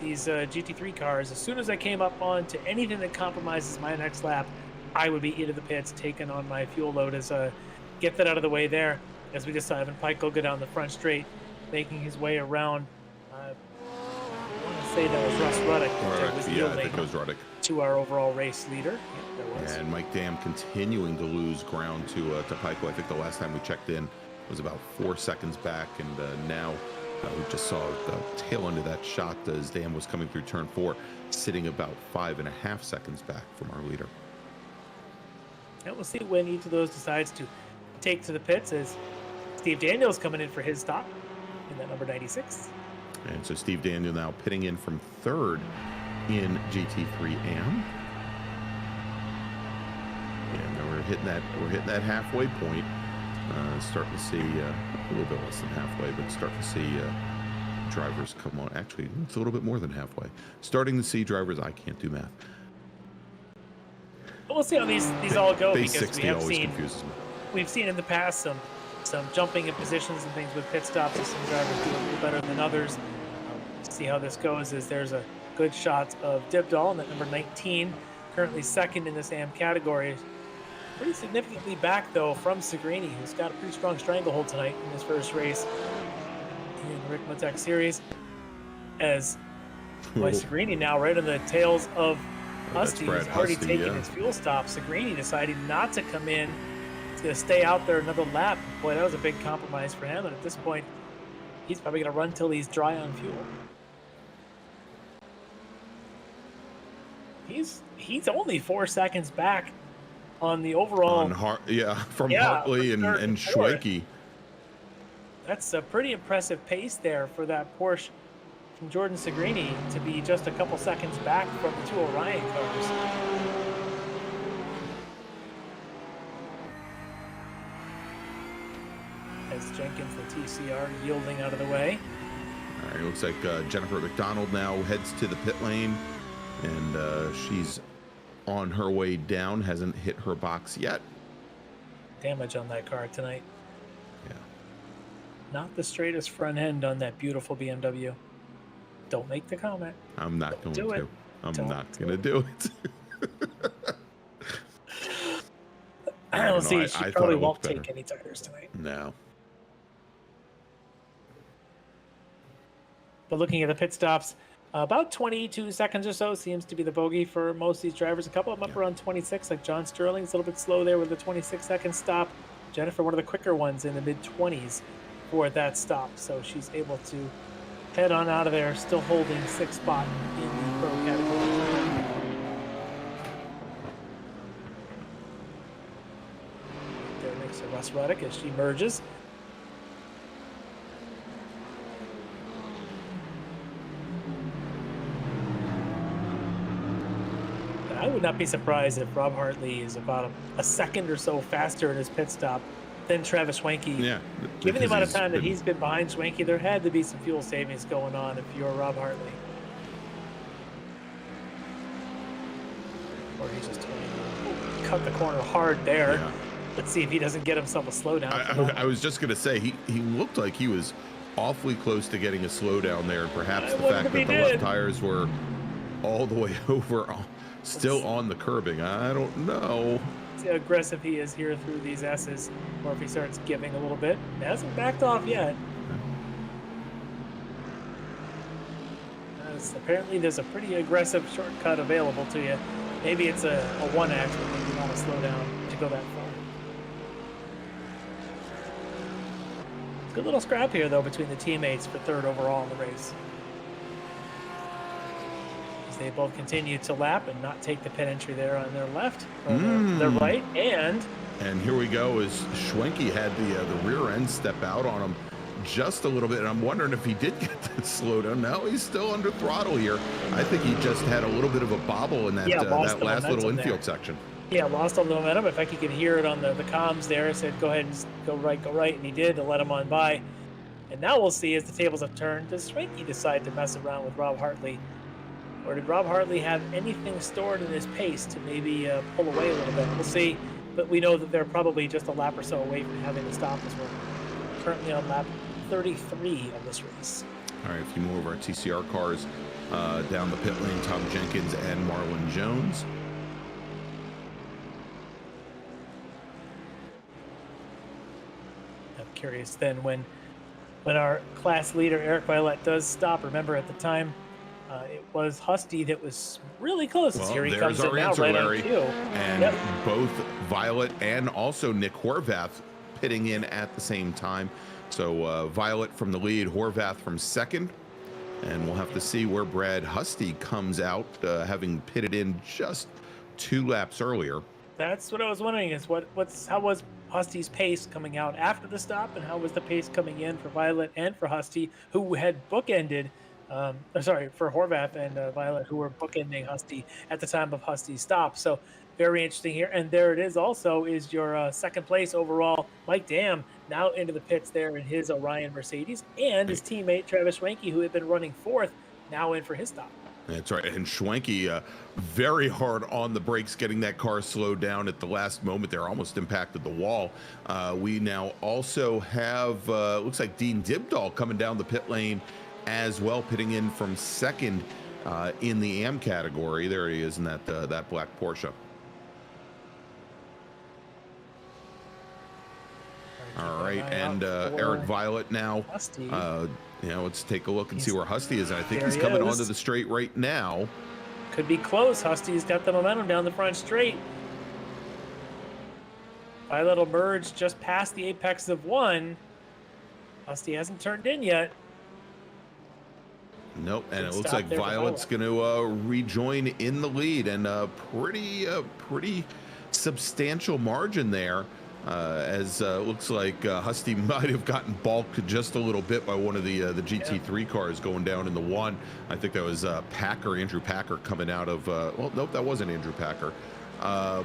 GT3 cars, as soon as I came up onto anything that compromises my next lap, I would be into the pits, taking on my fuel load as get that out of the way there. As we just saw Evan Peichel go down the front straight, making his way around. I want to say that was Russ Ruddock that was yielding to our overall race leader. Yeah, that was. And Mike Dam continuing to lose ground to Peichel. I think the last time we checked in was about 4 seconds back, and now we just saw the tail end of that shot as Dam was coming through turn 4, sitting about 5.5 seconds back from our leader. And we'll see when each of those decides to take to the pits, as Steve Daniels coming in for his stop in that number 96. And so Steve Daniel now pitting in from third in GT3 AM. And now we're hitting that halfway point. Starting to see a little bit less than halfway, but starting to see drivers come on. Actually, it's a little bit more than halfway. Starting to see drivers. I can't do math. But we'll see how these all go, Base because 60 we have always seen confuses me. We've seen in the past some jumping in positions and things with pit stops, and some drivers do a little better than others. See how this goes. Is there's a good shot of Dibdall, and that number 19, currently second in this AM category. Pretty significantly back, though, from Segrini, who's got a pretty strong stranglehold tonight in his first race in the Ricmotech series. As boy, Segrini now right on the tails of Husty. He's already taken his fuel stop. Segrini deciding not to come in. He's going to stay out there another lap. Boy, that was a big compromise for him. And at this point, he's probably going to run till he's dry on fuel. He's only 4 seconds back on the overall. From Hartley and Schwenke. That's a pretty impressive pace there for that Porsche from Jordan Segrini to be just a couple seconds back from the two Orion cars. As Jenkins, the TCR, yielding out of the way. All right, looks like Jennifer McDonald now heads to the pit lane, and she's on her way down, hasn't hit her box yet. Damage on that car tonight. Yeah. Not the straightest front end on that beautiful BMW. Don't make the comment. I'm not going to. I'm not going to do it. We'll see. She probably won't take any tires tonight. No. But looking at the pit stops, about 22 seconds or so seems to be the bogey for most of these drivers. A couple of them up around 26, like John Sterling's a little bit slow there with a 26-second stop. Jennifer, one of the quicker ones in the mid-20s for that stop. So she's able to head on out of there, still holding 6th spot in the pro category. There next to Russ Ruddock as she merges. I would not be surprised if Rob Hartley is about a second or so faster in his pit stop than Travis Schwenke. Yeah. Given the amount of time that he's been behind Schwenke, there had to be some fuel savings going on if you're Rob Hartley. Or he's just cut the corner hard there. Yeah. Let's see if he doesn't get himself a slowdown. I was just going to say, he looked like he was awfully close to getting a slowdown there, and perhaps the fact that the left tires were all the way over, still on the curbing. I don't know. See how aggressive he is here through these S's, or if he starts giving a little bit. He hasn't backed off yet. Apparently there's a pretty aggressive shortcut available to you. Maybe it's a one-ax, but maybe not a slowdown to go that far. Good little scrap here, though, between the teammates for third overall in the race. As they both continue to lap and not take the pit entry there on their left, or their right, and here we go, as Schwenke had the rear end step out on him just a little bit, and I'm wondering if he did get that slowdown. No, he's still under throttle here. I think he just had a little bit of a bobble in that, that last little infield section. Yeah, lost all the momentum. In fact, you could hear it on the comms there. It said, go ahead and go right, and he did to let him on by. And now we'll see as the tables have turned, does Schwenke decide to mess around with Rob Hartley? Or did Rob Hartley have anything stored in his pace to maybe pull away a little bit? We'll see. But we know that they're probably just a lap or so away from having to stop as we're currently on lap 33 of this race. All right, a few more of our TCR cars down the pit lane. Tom Jenkins and Marlon Jones. I'm curious then when our class leader Eric Violet does stop. Remember at the time it was Husty that was really close. Well, here he there's comes our in now, answer, right Larry. on cue. And both Violet and also Nick Horvath pitting in at the same time. So Violet from the lead, Horvath from second. And we'll have to see where Brad Husty comes out, having pitted in just 2 laps earlier. That's what I was wondering is how was Husty's pace coming out after the stop, and how was the pace coming in for Violet and for Husty, who had bookended, for Horvath and Violet, who were bookending Husty at the time of Husty's stop. So very interesting here. And there it is also is your second place overall, Mike Dam, now into the pits there in his Orion Mercedes, and his teammate Travis Schwenke, who had been running fourth, now in for his stop. That's right. And Schwenke very hard on the brakes, getting that car slowed down at the last moment there, almost impacted the wall. We now also have, looks like Dean Dibdahl coming down the pit lane as well, pitting in from second in the AM category. There he is in that black Porsche. All right, and Eric Violet now. Let's take a look and see where Husty is. I think he's coming onto the straight right now. Could be close. Husty's got the momentum down the front straight. Violet will merge just past the apex of 1. Husty hasn't turned in yet. Nope, and it looks like Violet's going to rejoin in the lead, and a pretty substantial margin there. As looks like Husty might have gotten balked just a little bit by one of the GT3 cars going down in the 1. I think that was Andrew Packer coming out of. Well, nope, that wasn't Andrew Packer. Now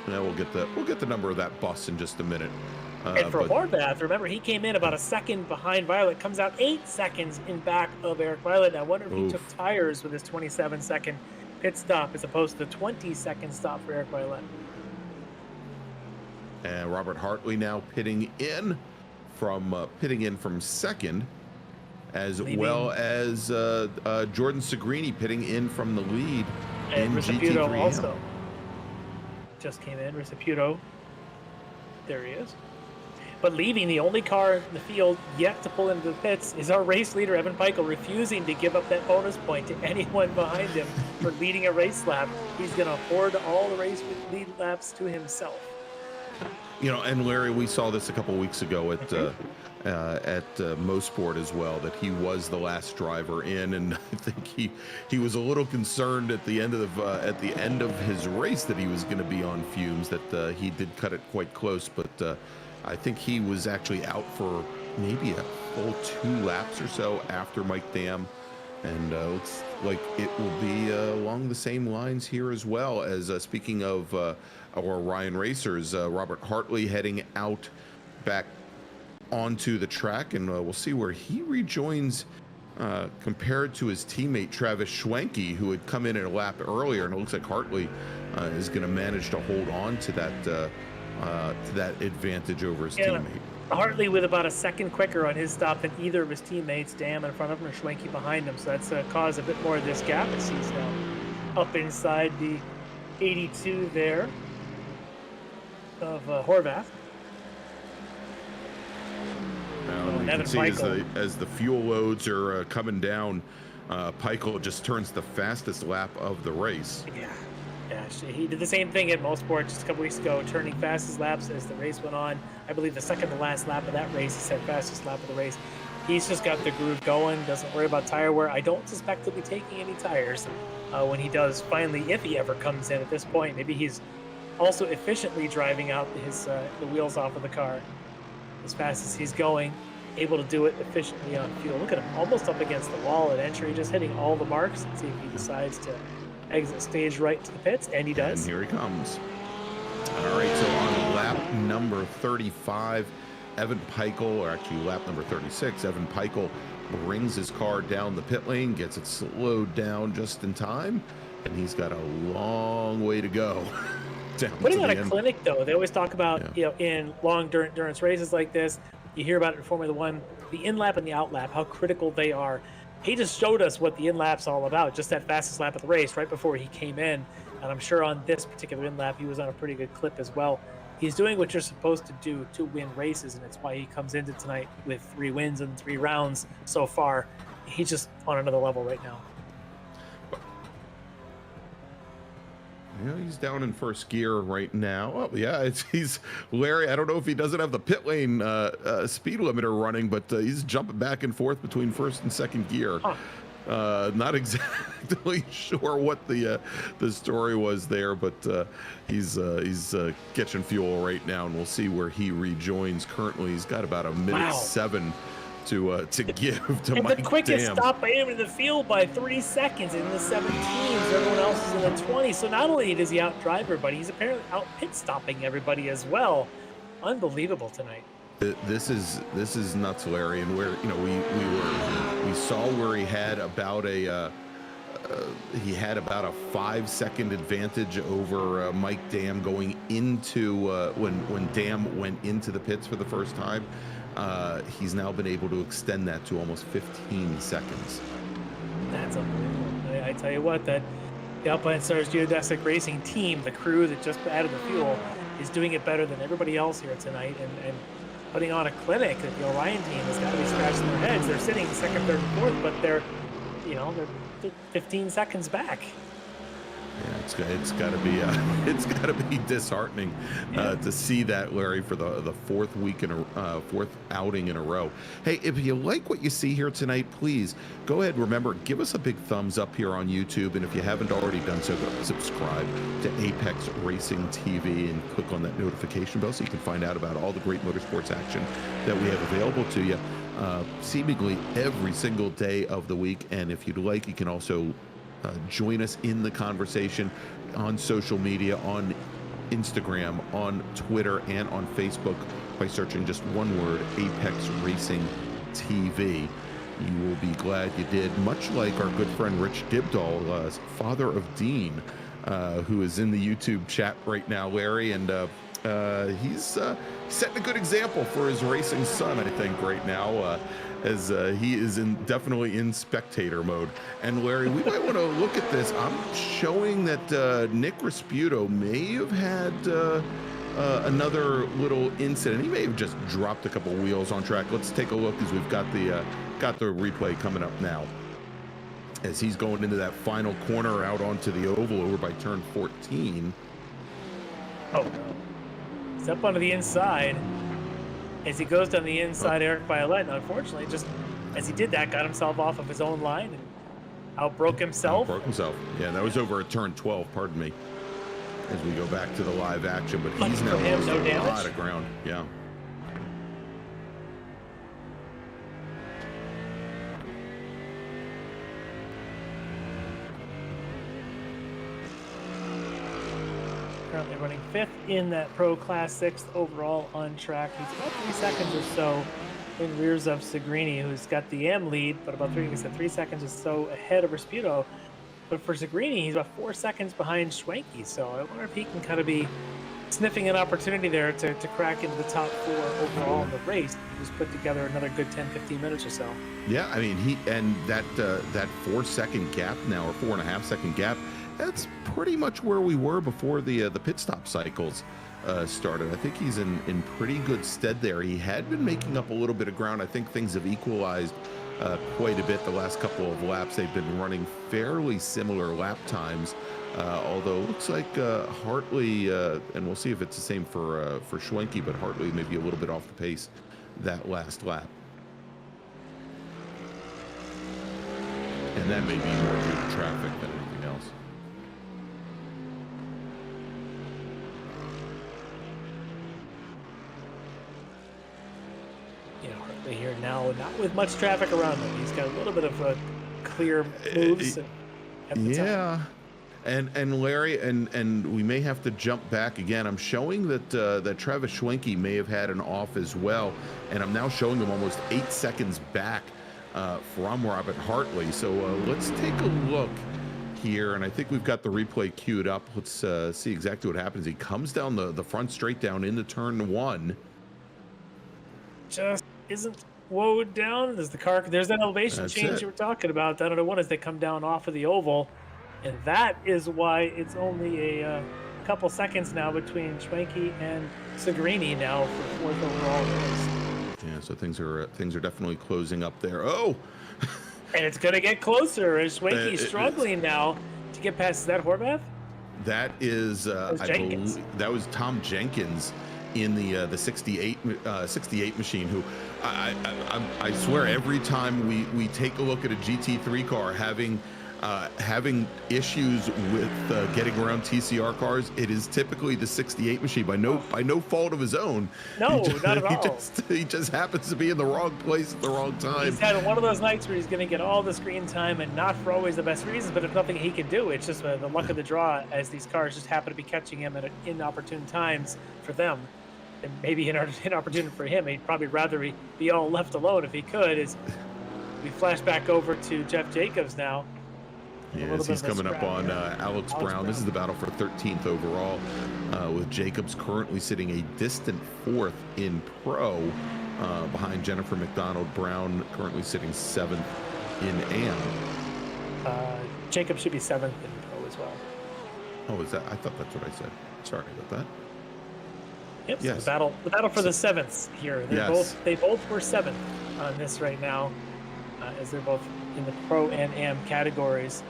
we'll get the number of that bus in just a minute. And for Horvath, remember he came in about a second behind Violet, comes out 8 seconds in back of Eric Violet. I wonder if he took tires with his 27-second pit stop as opposed to the 20-second stop for Eric Violet. And Robert Hartley now pitting in from second, as well as Jordan Segrini pitting in from the lead. And in Risaputo GT3 also just came in. Risaputo, there he is. But leaving the only car in the field yet to pull into the pits is our race leader, Evan Peichel, refusing to give up that bonus point to anyone behind him for leading a race lap. He's going to hoard all the race lead laps to himself. You know, and Larry, we saw this a couple weeks ago at Mosport as well, that he was the last driver in, and I think he was a little concerned at the end of his race that he was going to be on fumes. That he did cut it quite close, but I think he was actually out for maybe a full 2 laps or so after Mike Dam. And looks like it will be along the same lines here as well. As speaking of our Ryan racers, Robert Hartley heading out back onto the track, and we'll see where he rejoins compared to his teammate Travis Schwenke, who had come in a lap earlier. And it looks like Hartley is going to manage to hold on to that advantage over his teammate. Hartley with about a second quicker on his stop than either of his teammates, Dam in front of him or Schwenke behind him. So that's caused a bit more of this gap as he's now up inside the 82 there of Horvath. You can see as the fuel loads are coming down, Peichel just turns the fastest lap of the race. Yeah. Yeah, he did the same thing at Motorsport just a couple weeks ago, turning fastest laps as the race went on. I believe the second to last lap of that race, he said fastest lap of the race. He's just got the groove going, doesn't worry about tire wear. I don't suspect he'll be taking any tires when he does finally, if he ever comes in at this point. Maybe he's also efficiently driving out the wheels off of the car as fast as he's going, able to do it efficiently on fuel. Look at him, almost up against the wall at entry, just hitting all the marks. Let's see if he decides to exit stage right to the pits, and he does. And here he comes. All right, so on lap number 35, Evan Peichel, or actually lap number 36, Evan Peichel brings his car down the pit lane, gets it slowed down just in time, and he's got a long way to go. Putting on a clinic, though, they always talk about, in long endurance races like this, you hear about it in Formula One, the in-lap and the out-lap, how critical they are. He just showed us what the in-lap's all about, just that fastest lap of the race right before he came in. And I'm sure on this particular in-lap, he was on a pretty good clip as well. He's doing what you're supposed to do to win races, and it's why he comes into tonight with 3 wins and 3 rounds so far. He's just on another level right now. He's down in first gear right now. Oh, yeah, he's Larry. I don't know if he doesn't have the pit lane speed limiter running, but he's jumping back and forth between first and second gear. Huh. Not exactly sure what the story was there, but he's catching fuel right now, and we'll see where he rejoins. Currently, he's got about a minute 7 to give to and Mike the quickest Dam. stop by him in the field by 3 seconds in the 17s. Everyone else is in the 20s. So not only does he outdrive everybody, he's apparently out pit stopping everybody as well. Unbelievable tonight. This is nuts, Larry, and where we saw where he had about a 5-second advantage over Mike Dam going into when Dam went into the pits for the first time. He's now been able to extend that to almost 15 seconds. That's unbelievable. I tell you what, that the Alpine Stars Geodesic Racing team, the crew that just added the fuel, is doing it better than everybody else here tonight, and putting on a clinic that the Orion team has got to be scratching their heads. They're sitting second, third, and fourth, but they're 15 seconds back. Yeah, it's got to be disheartening to see that, Larry, for the fourth outing in a row. Hey, if you like what you see here tonight, please go ahead. Remember, give us a big thumbs up here on YouTube, and if you haven't already done so, subscribe to Apex Racing TV and click on that notification bell so you can find out about all the great motorsports action that we have available to you, seemingly every single day of the week. And if you'd like, you can also join us in the conversation on social media, on Instagram, on Twitter, and on Facebook by searching just one word, Apex Racing TV. You will be glad you did, much like our good friend Rich Dibdahl, father of Dean, who is in the YouTube chat right now, Larry, and he's setting a good example for his racing son, I think, right now, as he is definitely in spectator mode. And Larry, we might want to look at this. I'm showing that Nick Rasputo may have had another little incident. He may have just dropped a couple wheels on track. Let's take a look as we've got the replay coming up now, as he's going into that final corner out onto the oval over by turn 14. Oh, he's up onto the inside. As he goes down the inside, Eric Violette, unfortunately, just as he did that, got himself off of his own line and outbroke himself. Yeah, that was over at turn 12, pardon me, as we go back to the live action. But he's now lost a lot of ground. Yeah. Currently running 5th in that Pro Class 6th overall on track. He's about 3 seconds or so in rears of Segrini, who's got the M lead, but about 3 seconds or so ahead of Rasputo. But for Segrini, he's about 4 seconds behind Schwenke. So I wonder if he can kind of be sniffing an opportunity there to crack into the top 4 overall in the race. Just put together another good 10-15 minutes or so. Yeah, I mean, that 4 second gap now, or 4.5 second gap, That's pretty much where we were before the pit stop cycles started. I think he's in pretty good stead there. He had been making up a little bit of ground. I think things have equalized quite a bit the last couple of laps. They've been running fairly similar lap times, although it looks like Hartley, and we'll see if it's the same for Schwenke, but Hartley maybe a little bit off the pace that last lap. And that may be more due to traffic than anything else. Here now, not with much traffic around him. He's got a little bit of clear moves. Yeah, and Larry, and we may have to jump back again. I'm showing that that Travis Schwenke may have had an off as well, and I'm now showing him almost 8 seconds back from Robert Hartley. So let's take a look here, and I think we've got the replay queued up. Let's see exactly what happens. He comes down the front straight down into turn 1. Just isn't woed down. There's that elevation change you were talking about down at 1 as they come down off of the oval, and that is why it's only a couple seconds now between Schwenke and Segrini now for 4th overall race. Yeah, so things are definitely closing up there. Oh, and it's gonna get closer as Schwenke's struggling now to get past. Is that Horvath? That is I believe that was Tom Jenkins in the 68 machine, who I swear every time we take a look at a GT3 car having issues with getting around TCR cars, it is typically the 68 machine by no fault of his own. No, not at all. He just happens to be in the wrong place at the wrong time. He's had one of those nights where he's going to get all the screen time, and not for always the best reasons, but if nothing he can do, it's just the luck of the draw as these cars just happen to be catching him at inopportune times for them. And maybe inopportune for him. He'd probably rather be all left alone if he could. As we flash back over to Jeff Jacobs now. Yes, he's coming up on Alex Brown. This is the battle for 13th overall, with Jacobs currently sitting a distant 4th in pro, behind Jennifer McDonald. Brown currently sitting 7th in AM. Jacobs should be 7th in pro as well. Oh, is that? I thought that's what I said. Sorry about that. Yep. Yes. So the battle for the 7th here. They both were 7th on this right now, as they're both in the pro and AM categories.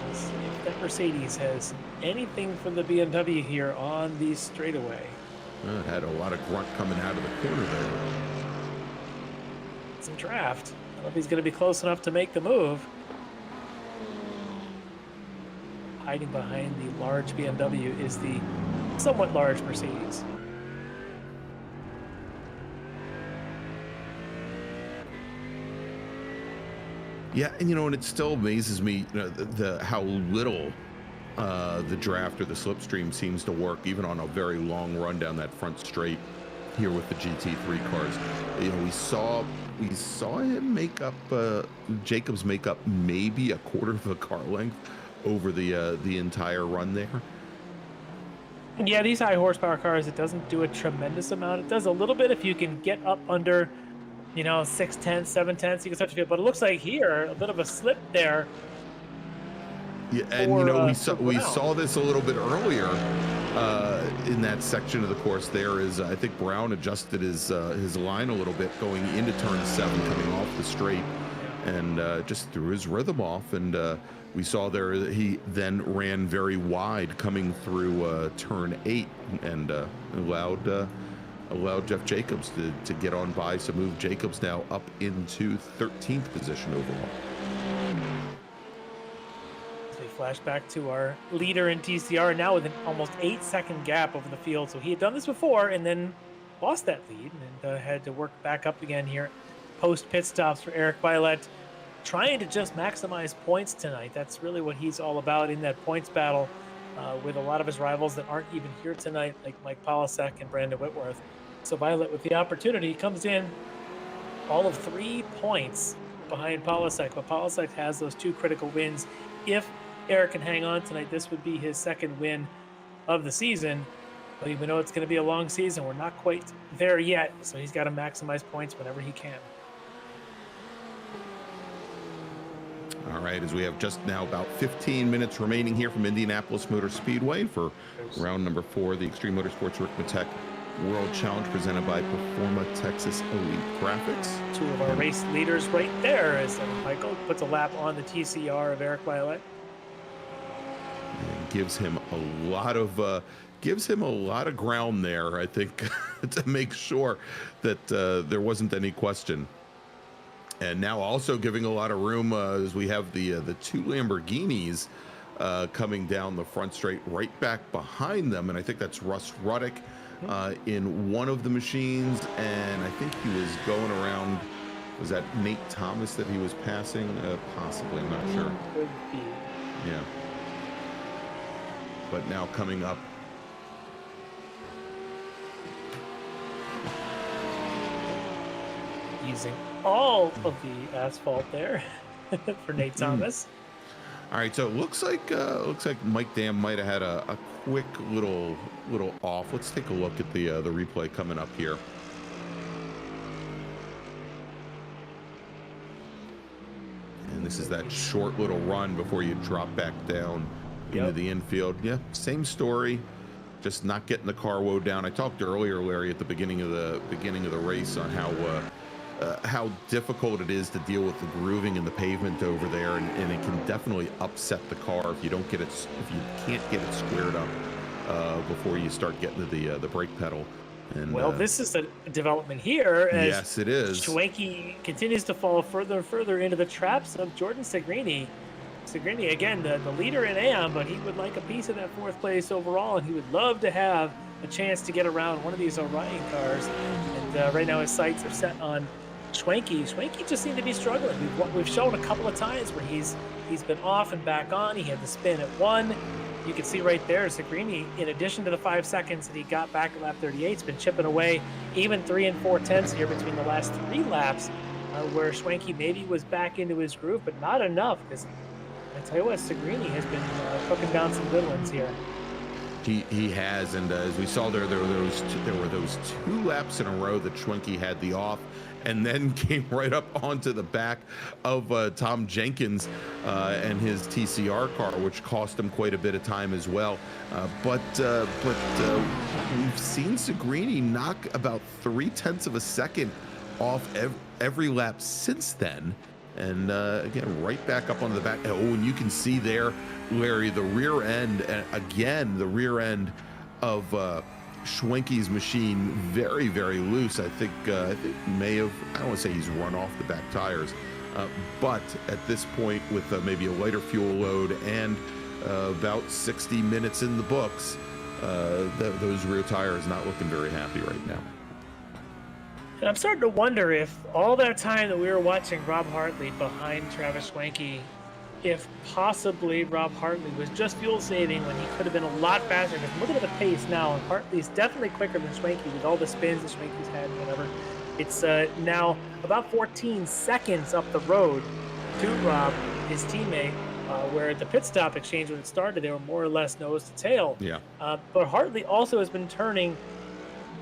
Let's see if that Mercedes has anything from the BMW here on the straightaway. It had a lot of grunt coming out of the corner there. Some draft. I don't know if he's going to be close enough to make the move. Hiding behind the large BMW is the somewhat large Mercedes. Yeah, and and it still amazes me how little the draft or the slipstream seems to work, even on a very long run down that front straight here with the GT3 cars. We saw him make up Jacobs make up maybe a quarter of a car length over the entire run there. Yeah, these high horsepower cars, it doesn't do a tremendous amount. It does a little bit if you can get up under 6/10, 7/10, you can start to feel. But it looks like here a bit of a slip there. Yeah, and we saw this a little bit earlier in that section of the course. There is, I think Brown adjusted his line a little bit going into turn 7, coming off the straight, and just threw his rhythm off. And we saw there he then ran very wide coming through turn 8, and allowed Jeff Jacobs to get on by. So move Jacobs now up into 13th position overall. As we flash back to our leader in TCR now with an almost 8-second gap over the field. So he had done this before and then lost that lead and had to work back up again here post pit stops for Eric Violet, trying to just maximize points tonight. That's really what he's all about in that points battle with a lot of his rivals that aren't even here tonight, like Mike Polasek and Brandon Whitworth. So Violet, with the opportunity, comes in all of 3 points behind Polasek, but Polasek has those 2 critical wins. If Eric can hang on tonight, this would be his 2nd win of the season. But even though it's going to be a long season, we're not quite there yet, so he's got to maximize points whenever he can. All right, as we have just now about 15 minutes remaining here from Indianapolis Motor Speedway for round number 4, the Extreme Motorsports Ricmotech World Challenge presented by Performa Texas Elite Graphics. Two of our race leaders right there as Michael puts a lap on the TCR of Eric Violet. And gives him a lot of ground there, I think, to make sure that there wasn't any question. And now also giving a lot of room as we have the 2 Lamborghinis coming down the front straight right back behind them. And I think that's Russ Ruddick in one of the machines. And I think he was going around, was that Nate Thomas that he was passing? Possibly, I'm not sure. Could be. Yeah. But now coming up. Using all of the asphalt there for Nate Thomas. All right, so it looks like Mike Dam might have had a quick little off. Let's take a look at the replay coming up here. And this is that short little run before you drop back down into the infield. Yeah, same story. Just not getting the car woe down. I talked earlier, Larry, at the beginning of the race on how difficult it is to deal with the grooving in the pavement over there, and it can definitely upset the car if you can't get it squared up before you start getting to the brake pedal. And, well, this is a development here. As yes, it is. Schwenke continues to fall further and further into the traps of Jordan Segrini. Segrini, again, the leader in AM, but he would like a piece of that 4th place overall, and he would love to have a chance to get around one of these Orion cars. And right now his sights are set on Schwenke. Schwenke just seemed to be struggling. We've shown a couple of times where he's been off and back on. He had the spin at 1. You can see right there, Segrini, in addition to the 5 seconds that he got back at lap 38, has been chipping away even 3 and 4 tenths here between the last 3 laps, where Schwenke maybe was back into his groove, but not enough, because I tell you what, Segrini has been cooking down some good ones here. He has, and as we saw there were those 2 laps in a row that Schwenke had the off, and then came right up onto the back of Tom Jenkins and his TCR car, which cost him quite a bit of time as well. But we've seen Segrini knock about 0.3 of a second off every lap since then. And again, right back up onto the back. Oh, and you can see there, Larry, the rear end, the rear end of Schwenke's machine, very, very loose. I think may have, I don't want to say he's run off the back tires, but at this point with maybe a lighter fuel load and about 60 minutes in the books, those rear tires not looking very happy right now. And I'm starting to wonder if all that time that we were watching Rob Hartley behind Travis Schwenke, if possibly Rob Hartley was just fuel saving when he could have been a lot faster. Because looking at the pace now, and Hartley's definitely quicker than Schwenke with all the spins that Schwenke's had and whatever. It's now about 14 seconds up the road to Rob, his teammate, where at the pit stop exchange when it started, they were more or less nose to tail. Yeah. But Hartley also has been turning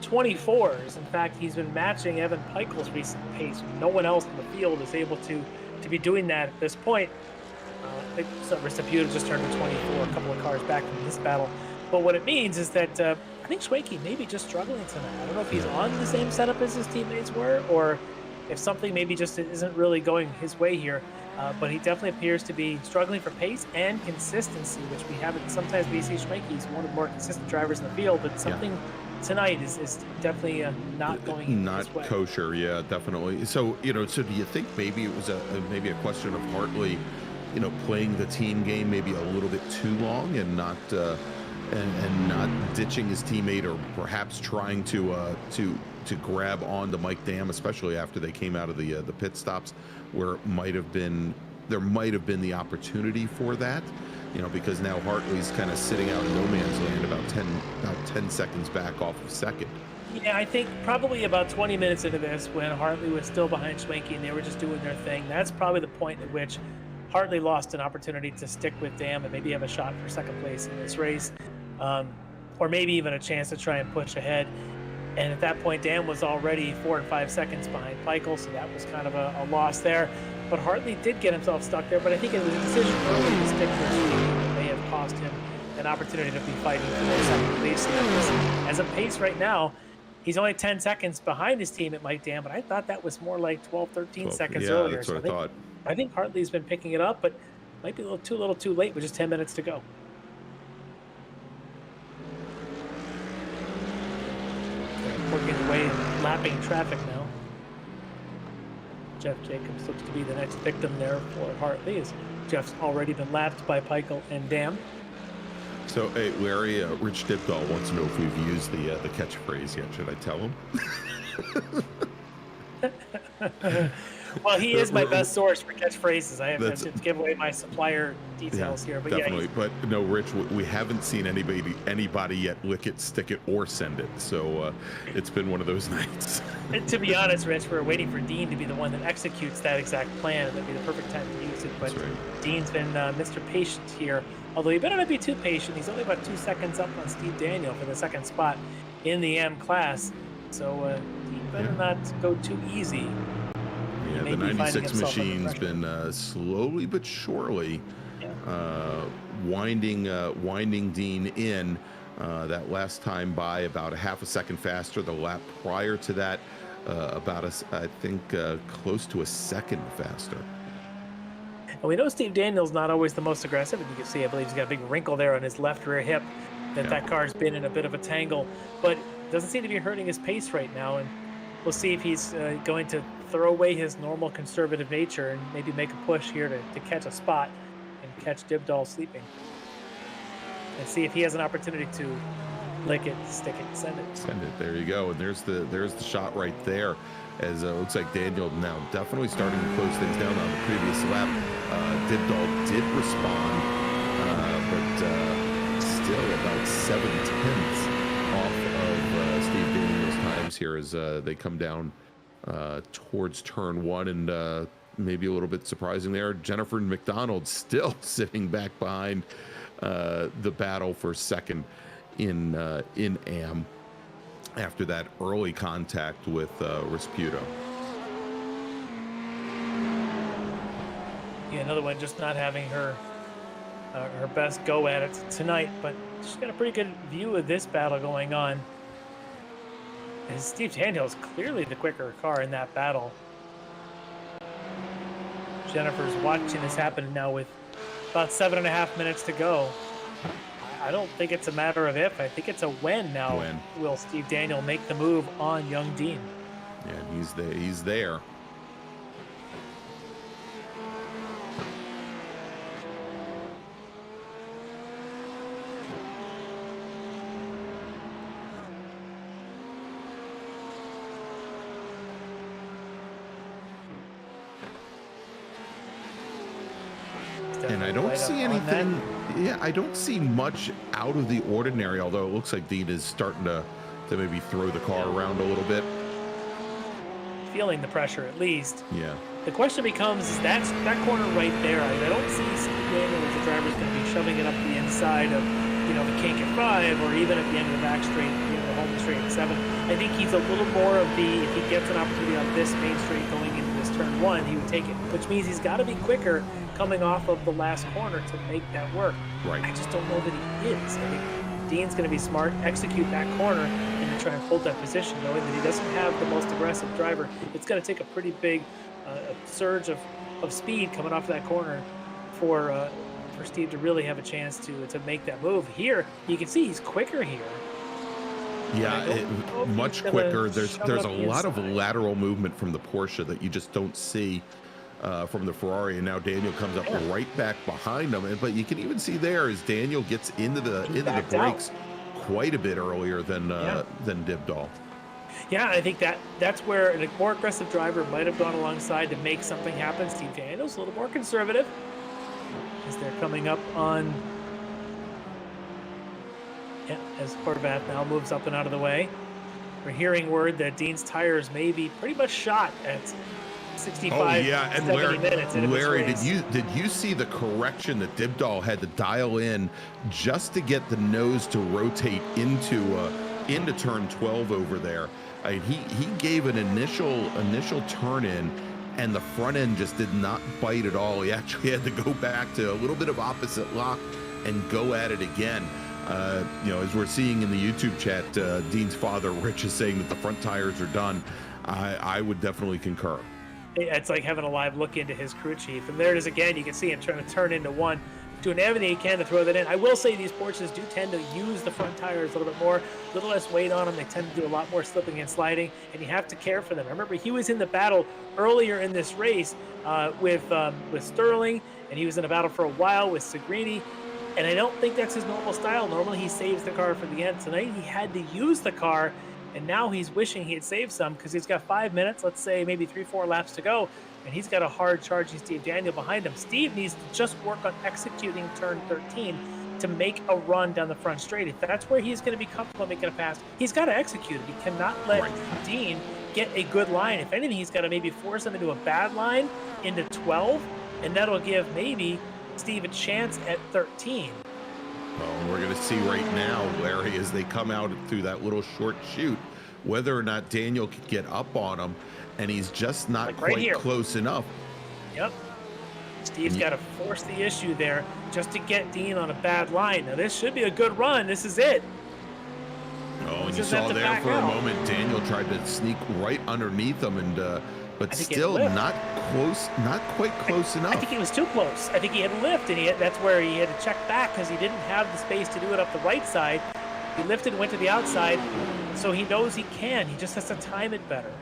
24s. In fact, he's been matching Evan Peichel's recent pace. No one else in the field is able to be doing that at this point. I think Ristaputa just turned 24, a couple of cars back from this battle. But what it means is that I think Schwenke may be just struggling tonight. I don't know if he's on the same setup as his teammates were, or if something maybe just isn't really going his way here. But he definitely appears to be struggling for pace and consistency, which we haven't. Sometimes we see Schwenke, he's one of the more consistent drivers in the field, but something tonight is definitely not going his way. Not kosher, yeah, definitely. So, so do you think maybe it was maybe a question of Hartley, playing the team game maybe a little bit too long and not ditching his teammate, or perhaps trying to grab on to Mike Dam, especially after they came out of the pit stops, where there might have been the opportunity for that, because now Hartley's kind of sitting out in no man's land about 10 seconds back off of second. Yeah, I think probably about 20 minutes into this, when Hartley was still behind Schwenke and they were just doing their thing, that's probably the point at which Hartley lost an opportunity to stick with Dam and maybe have a shot for second place in this race, or maybe even a chance to try and push ahead. And at that point, Dam was already 4 and 5 seconds behind Peichel, so that was kind of a loss there. but Hartley did get himself stuck there. But I think it was a decision early to stick with Steve that may have cost him an opportunity to be fighting for the second place. As a pace right now, he's only 10 seconds behind his team at Mike Dan, but I thought that was more like 12, 13 seconds earlier. That's what I thought. I think Hartley's been picking it up, but might be a little too late with just 10 minutes to go. Working his way and lapping traffic now. Jeff Jacobs looks to be the next victim there for Hartley, as Jeff's already been lapped by Peichel and Dam. So, hey, Larry, Rich Dipdahl wants to know if we've used the catchphrase yet. Should I tell him? Well, he is my best source for catchphrases. I have to give away my supplier details here, but definitely. Yeah, but no, Rich, we haven't seen anybody yet lick it, stick it, or send it. So it's been one of those nights. And to be honest, Rich, we're waiting for Dean to be the one that executes that exact plan. That'd be the perfect time to use it. But right. Dean's been Mr. Patient here. Although he better not be too patient. He's only about 2 seconds up on Steve Daniel for the second spot in the M class. So Dean better not go too easy. Yeah, the 96 machine's been slowly but surely winding Dean in. That last time by about a half a second faster. The lap prior to that, I think close to a second faster. And we know Steve Daniel's not always the most aggressive, and you can see, I believe he's got a big wrinkle there on his left rear hip. That car's been in a bit of a tangle, but doesn't seem to be hurting his pace right now. And we'll see if he's going to throw away his normal conservative nature and maybe make a push here to catch a spot and catch Dibdahl sleeping. And see if he has an opportunity to lick it, stick it, send it. Send it. There you go. And there's the shot right there. As it looks like Daniel now definitely starting to close things down on the previous lap. Dibdahl did respond, but still about 7/10 off of Steve Daniel's times here as they come down towards turn one, and maybe a little bit surprising there, Jennifer McDonald still sitting back behind the battle for second in AM after that early contact with Rasputo. Yeah, another one just not having her best go at it tonight, but she's got a pretty good view of this battle going on. And Steve Daniel is clearly the quicker car in that battle. Jennifer's watching this happen now with about 7.5 minutes to go. I don't think it's a matter of if, I think it's a when now. When will Steve Daniel make the move on young Dean? Yeah, he's there. And I don't see anything. Yeah, I don't see much out of the ordinary, although it looks like Dean is starting to maybe throw the car around a little bit. Feeling the pressure at least. Yeah. The question becomes, is that corner right there? I don't see Steve Daniel as the driver's going to be shoving it up the inside of, the kink at 5, or even at the end of the back straight, the home straight at 7. I think he's a little more of the, if he gets an opportunity on this main straight going into this turn 1, he would take it, which means he's got to be quicker coming off of the last corner to make that work. Right. I just don't know that he is. I think Dean's going to be smart, execute that corner, and try and hold that position, knowing that he doesn't have the most aggressive driver. It's going to take a pretty big surge of speed coming off that corner for Steve to really have a chance to make that move. Here, you can see he's quicker here. Yeah, much quicker. There's a lot of lateral movement from the Porsche that you just don't see from the Ferrari, and now Daniel comes up right back behind him. But you can even see there as Daniel gets into the brakes quite a bit earlier than Dibdahl. Yeah, I think that's where a more aggressive driver might have gone alongside to make something happen. Steve Daniel's a little more conservative as they're coming up on. Yeah, as Horvath now moves up and out of the way. We're hearing word that Dean's tires may be pretty much shot at 65, 70 minutes. Larry, did you see the correction that Dibdahl had to dial in just to get the nose to rotate into turn 12 over there? He gave an initial turn in, and the front end just did not bite at all. He actually had to go back to a little bit of opposite lock and go at it again. You know, as we're seeing in the YouTube chat, Dean's father, Rich, is saying that the front tires are done. I would definitely concur. It's like having a live look into his crew chief. And there it is again. You can see him trying to turn into one, doing everything he can to throw that in. I will say these Porsches do tend to use the front tires a little bit more, a little less weight on them. They tend to do a lot more slipping and sliding, and you have to care for them. I remember he was in the battle earlier in this race with Sterling, and he was in a battle for a while with Segrini. And I don't think that's his normal style. Normally he saves the car for the end. Tonight he had to use the car, and now he's wishing he had saved some because he's got 5 minutes, let's say maybe 3-4 laps to go, and he's got a hard charging Steve Daniel behind him. Steve needs to just work on executing turn 13 to make a run down the front straight. If that's where he's going to be comfortable making a pass, he's got to execute it. He cannot let Dean get a good line. If anything, he's got to maybe force him into a bad line into 12, and that'll give maybe Steve a chance at 13. Well, we're going to see right now, Larry, as they come out through that little short chute, whether or not Daniel could get up on him, and he's just not Like right quite here. close enough. Yep. Steve's got to force the issue there just to get Dean on a bad line. Now, this should be a good run. This is it. Oh, and you Just have saw to there back for a out. moment, Daniel tried to sneak right underneath him, and but I think it still lift. not close, not quite close enough. I think he was too close. I think he had to lift, and that's where he had to check back because he didn't have the space to do it up the right side. He lifted and went to the outside, so he knows he can. He just has to time it better.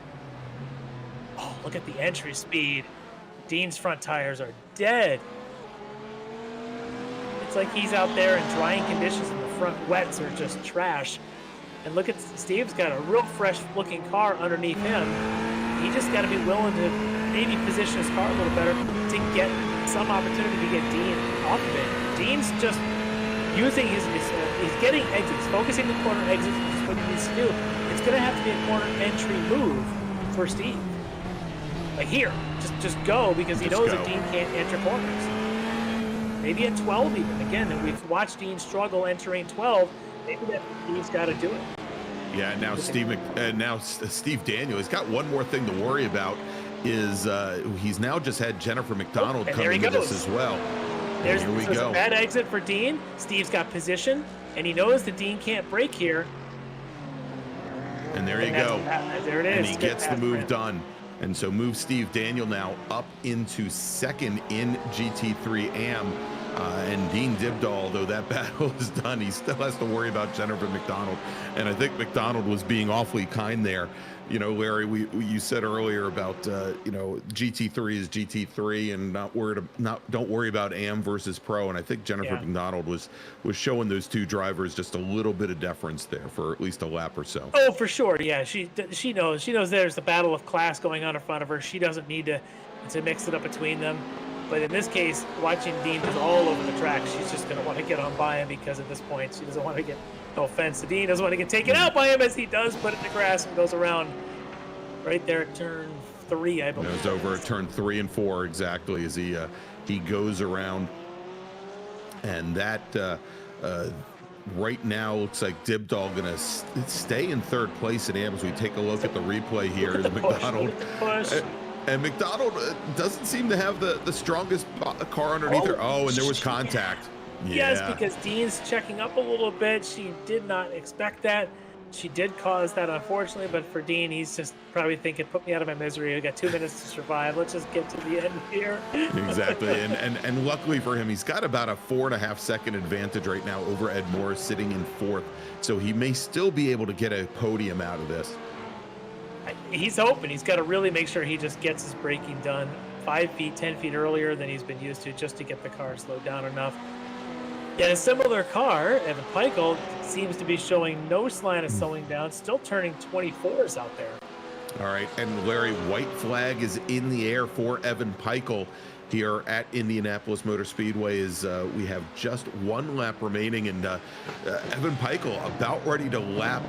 Oh, look at the entry speed. Dean's front tires are dead. It's like he's out there in drying conditions and the front wets are just trash. And look at Steve's got a real fresh looking car underneath him. He just got to be willing to maybe position his car a little better to get some opportunity to get Dean off of it. Dean's just using he's getting exits, focusing the corner exits, which is what he needs to do. It's going to have to be a corner entry move for Steve. Like here, just go because he knows that Dean can't enter corners. Maybe at 12 even. Again, we've watched Dean struggle entering 12. Maybe that Steve's got to do it. Yeah, now Steve Daniel, he's got one more thing to worry about. Is he's now just had Jennifer McDonald come into this as well. There's Here we go. a bad exit for Dean. Steve's got position, and he knows that Dean can't break here. And there you go. There it is. And he gets the move done. And so moves Steve Daniel now up into second in GT3 AM. And Dean Dibdahl, although that battle is done, he still has to worry about Jennifer McDonald. And I think McDonald was being awfully kind there. You know, Larry, you said earlier about you know, GT3 is GT3 and don't worry about AM versus Pro. And I think Jennifer McDonald was showing those two drivers just a little bit of deference there for at least a lap or so. Oh, for sure. Yeah, she knows there's the battle of class going on in front of her. She doesn't need to mix it up between them. But in this case, watching Dean just all over the track, she's just going to want to get on by him because at this point, she doesn't want to get, no offense to Dean, doesn't want to get taken out by him as he does put it in the grass and goes around right there at turn 3, I believe. Goes over at turn 3 and 4 exactly as he goes around. And that right now looks like Dibdahl going to stay in third place in AM as we take a look at the replay here. Look at the McDonald. push. And McDonald doesn't seem to have the strongest car underneath her. Oh, and there was contact. Yes, because Dean's checking up a little bit. She did not expect that. She did cause that, unfortunately, but for Dean, he's just probably thinking, put me out of my misery. We got 2 minutes to survive. Let's just get to the end here. Exactly. And luckily for him, he's got about a 4.5 second advantage right now over Ed Morris sitting in 4th. So he may still be able to get a podium out of this. He's hoping. He's got to really make sure he just gets his braking done 5 feet, 10 feet earlier than he's been used to just to get the car slowed down enough. Yet a similar car, Evan Peichel, seems to be showing no sign of slowing down, still turning 24s out there. All right, and Larry, white flag is in the air for Evan Peichel here at Indianapolis Motor Speedway as we have just 1 lap remaining, and Evan Peichel about ready to lap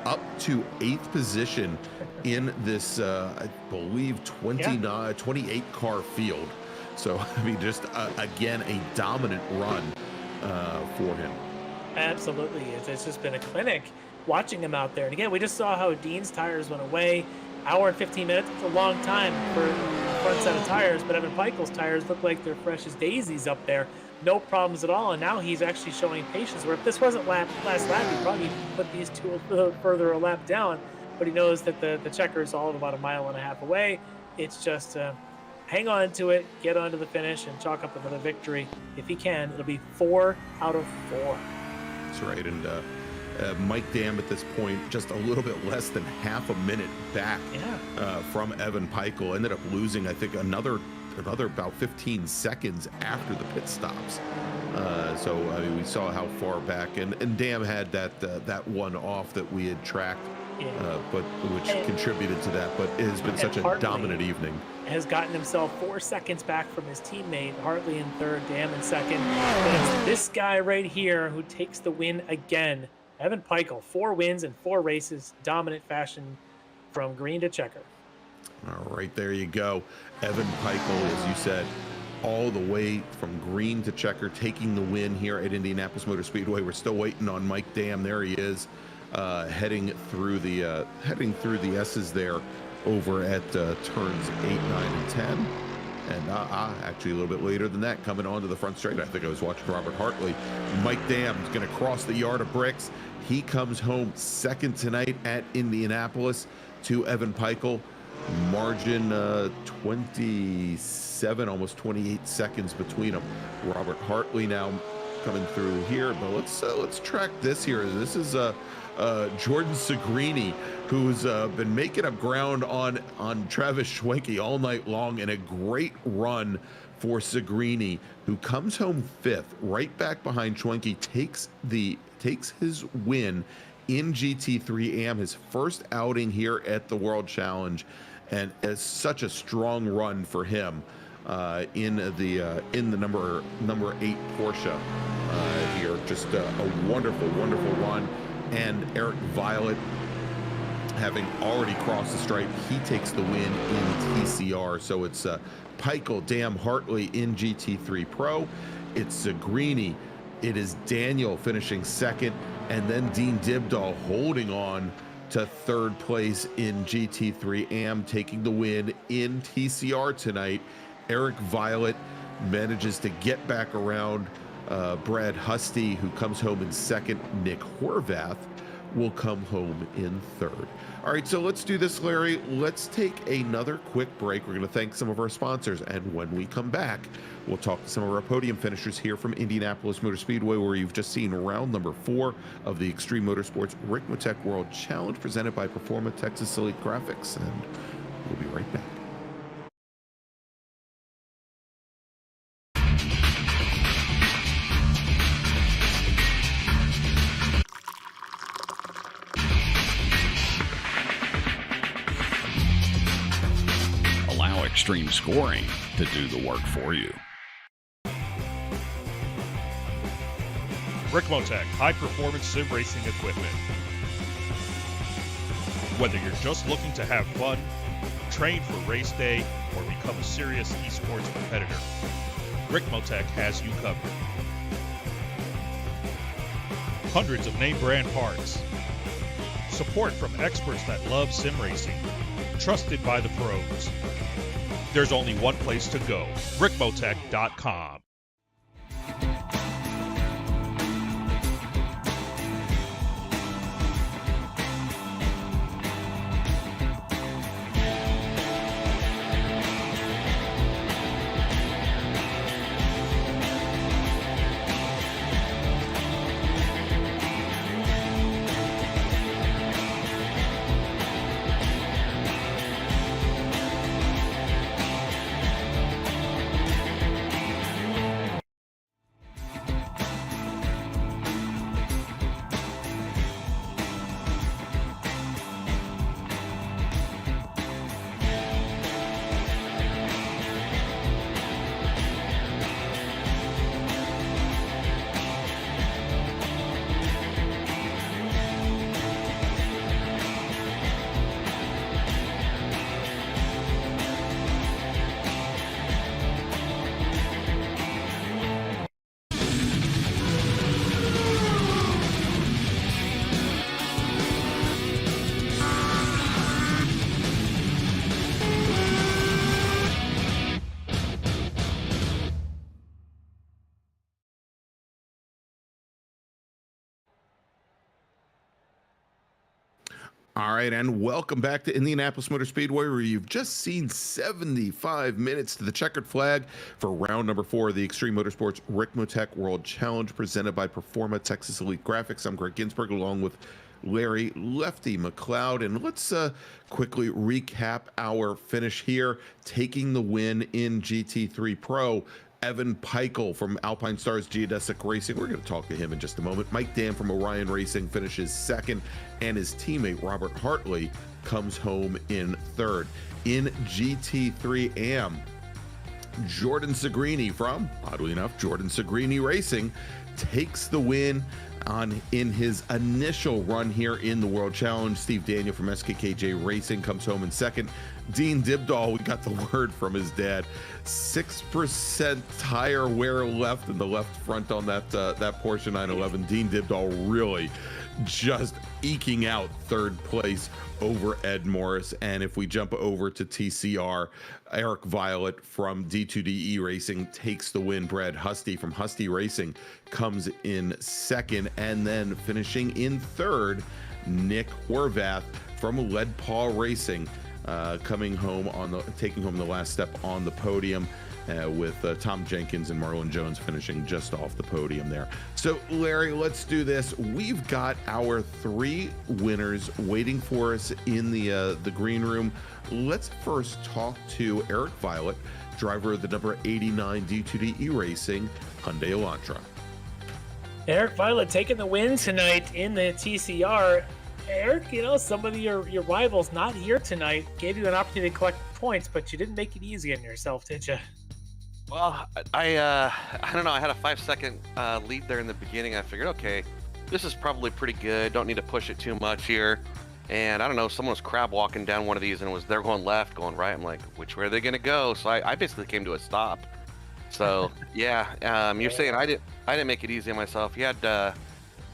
up to 8th position in this, I believe, 28 car field. So, I mean, just again, a dominant run for him. Absolutely. It's just been a clinic watching him out there. And again, we just saw how Dean's tires went away. Hour and 15 minutes. It's a long time for front set of tires, but Evan Peikel's tires look like they're fresh as daisies up there. No problems at all, and now he's actually showing patience, where if this wasn't last lap, he'd probably put these two a little further a lap down, but he knows that the checker is all of about 1.5 miles away. It's just hang on to it, get onto the finish, and chalk up another victory. If he can, it'll be 4 out of 4. That's right, and Mike Dam at this point, just a little bit less than half a minute back from Evan Peikel. Ended up losing, I think, another about 15 seconds after the pit stops. So I mean, we saw how far back, and Dam had that one off that we had tracked, but which contributed to that. But it has been such a dominant evening. Has gotten himself 4 seconds back from his teammate, Hartley in third, Dam in second. And it's this guy right here who takes the win again. Evan Peikel, 4 wins in 4 races, dominant fashion from green to checker. All right, there you go. Evan Peikel, as you said, all the way from green to checker, taking the win here at Indianapolis Motor Speedway. We're still waiting on Mike Dam. There he is, heading through the S's there over at turns 8, 9, and 10. And actually a little bit later than that, coming onto the front straight. I think I was watching Robert Hartley. Mike Dam's going to cross the yard of bricks. He comes home second tonight at Indianapolis to Evan Peikel. Margin 27, almost 28 seconds between them. Robert Hartley now coming through here, but let's track this here. This is Jordan Segrini, who's been making up ground on Travis Schwenke all night long, and a great run for Segrini, who comes home 5th, right back behind Schwenke, takes his win in GT3 AM, his first outing here at the World Challenge, and it's such a strong run for him in the number 8 Porsche here. Just a wonderful run. And Eric Violet, having already crossed the stripe, he takes the win in TCR. So it's Peikel, Dam, Hartley in GT3 Pro. It's Segrini. It is Daniel finishing second, and then Dean Dibdahl holding on to 3rd place in GT3 AM, taking the win in TCR tonight. Eric Violet manages to get back around Brad Husty, who comes home in 2nd. Nick Horvath will come home in 3rd. All right, so let's do this, Larry. Let's take another quick break. We're going to thank some of our sponsors, and when we come back, we'll talk to some of our podium finishers here from Indianapolis Motor Speedway, where you've just seen round number 4 of the Extreme Motorsports Ricmotech World Challenge presented by Performa Texas Elite Graphics, and we'll be right back. Extreme scoring to do the work for you. Ricmotech, high-performance sim racing equipment. Whether you're just looking to have fun, train for race day, or become a serious esports competitor, Ricmotech has you covered. Hundreds of name brand parts. Support from experts that love sim racing. Trusted by the pros. There's only one place to go, Ricmotech.com. All right, and welcome back to Indianapolis Motor Speedway, where you've just seen 75 minutes to the checkered flag for round number 4 of the Extreme Motorsports Ricmotech World Challenge, presented by Performa Texas Elite Graphics. I'm Greg Ginsburg, along with Larry Lefty McLeod, and let's quickly recap our finish here. Taking the win in GT3 Pro, Evan Peichel from Alpine Stars Geodesic Racing. We're going to talk to him in just a moment. Mike Dam from Orion Racing finishes second, and his teammate Robert Hartley comes home in third. In GT3 AM, Jordan Segrini from, oddly enough, Jordan Segrini Racing takes the win in his initial run here in the World Challenge. Steve Daniel from SKKJ Racing comes home in second. Dean Dibdahl, we got the word from his dad, 6% tire wear left in the left front on that Porsche 911. Dean Dibdahl really just eking out third place over Ed Morris. And if we jump over to TCR, Eric Violet from D2DE Racing takes the win. Brad Husty from Husty Racing comes in second, and then finishing in third, Nick Horvath from Lead Paw Racing taking home the last step on the podium, with Tom Jenkins and Marlon Jones finishing just off the podium there. So Larry, let's do this. We've got our 3 winners waiting for us in the green room. Let's first talk to Eric Violet, driver of the number 89 D2DE Racing Hyundai Elantra. Eric Violet taking the win tonight in the TCR. Eric, you know, some of your rivals not here tonight gave you an opportunity to collect points, but you didn't make it easy on yourself, did you? Well, I don't know. I had a 5-second lead there in the beginning. I figured, okay, this is probably pretty good. Don't need to push it too much here. And I don't know, someone was crab walking down one of these, and they're going left, going right. I'm like, which way are they going to go? So I basically came to a stop. So yeah, you're saying I didn't make it easy on myself. You had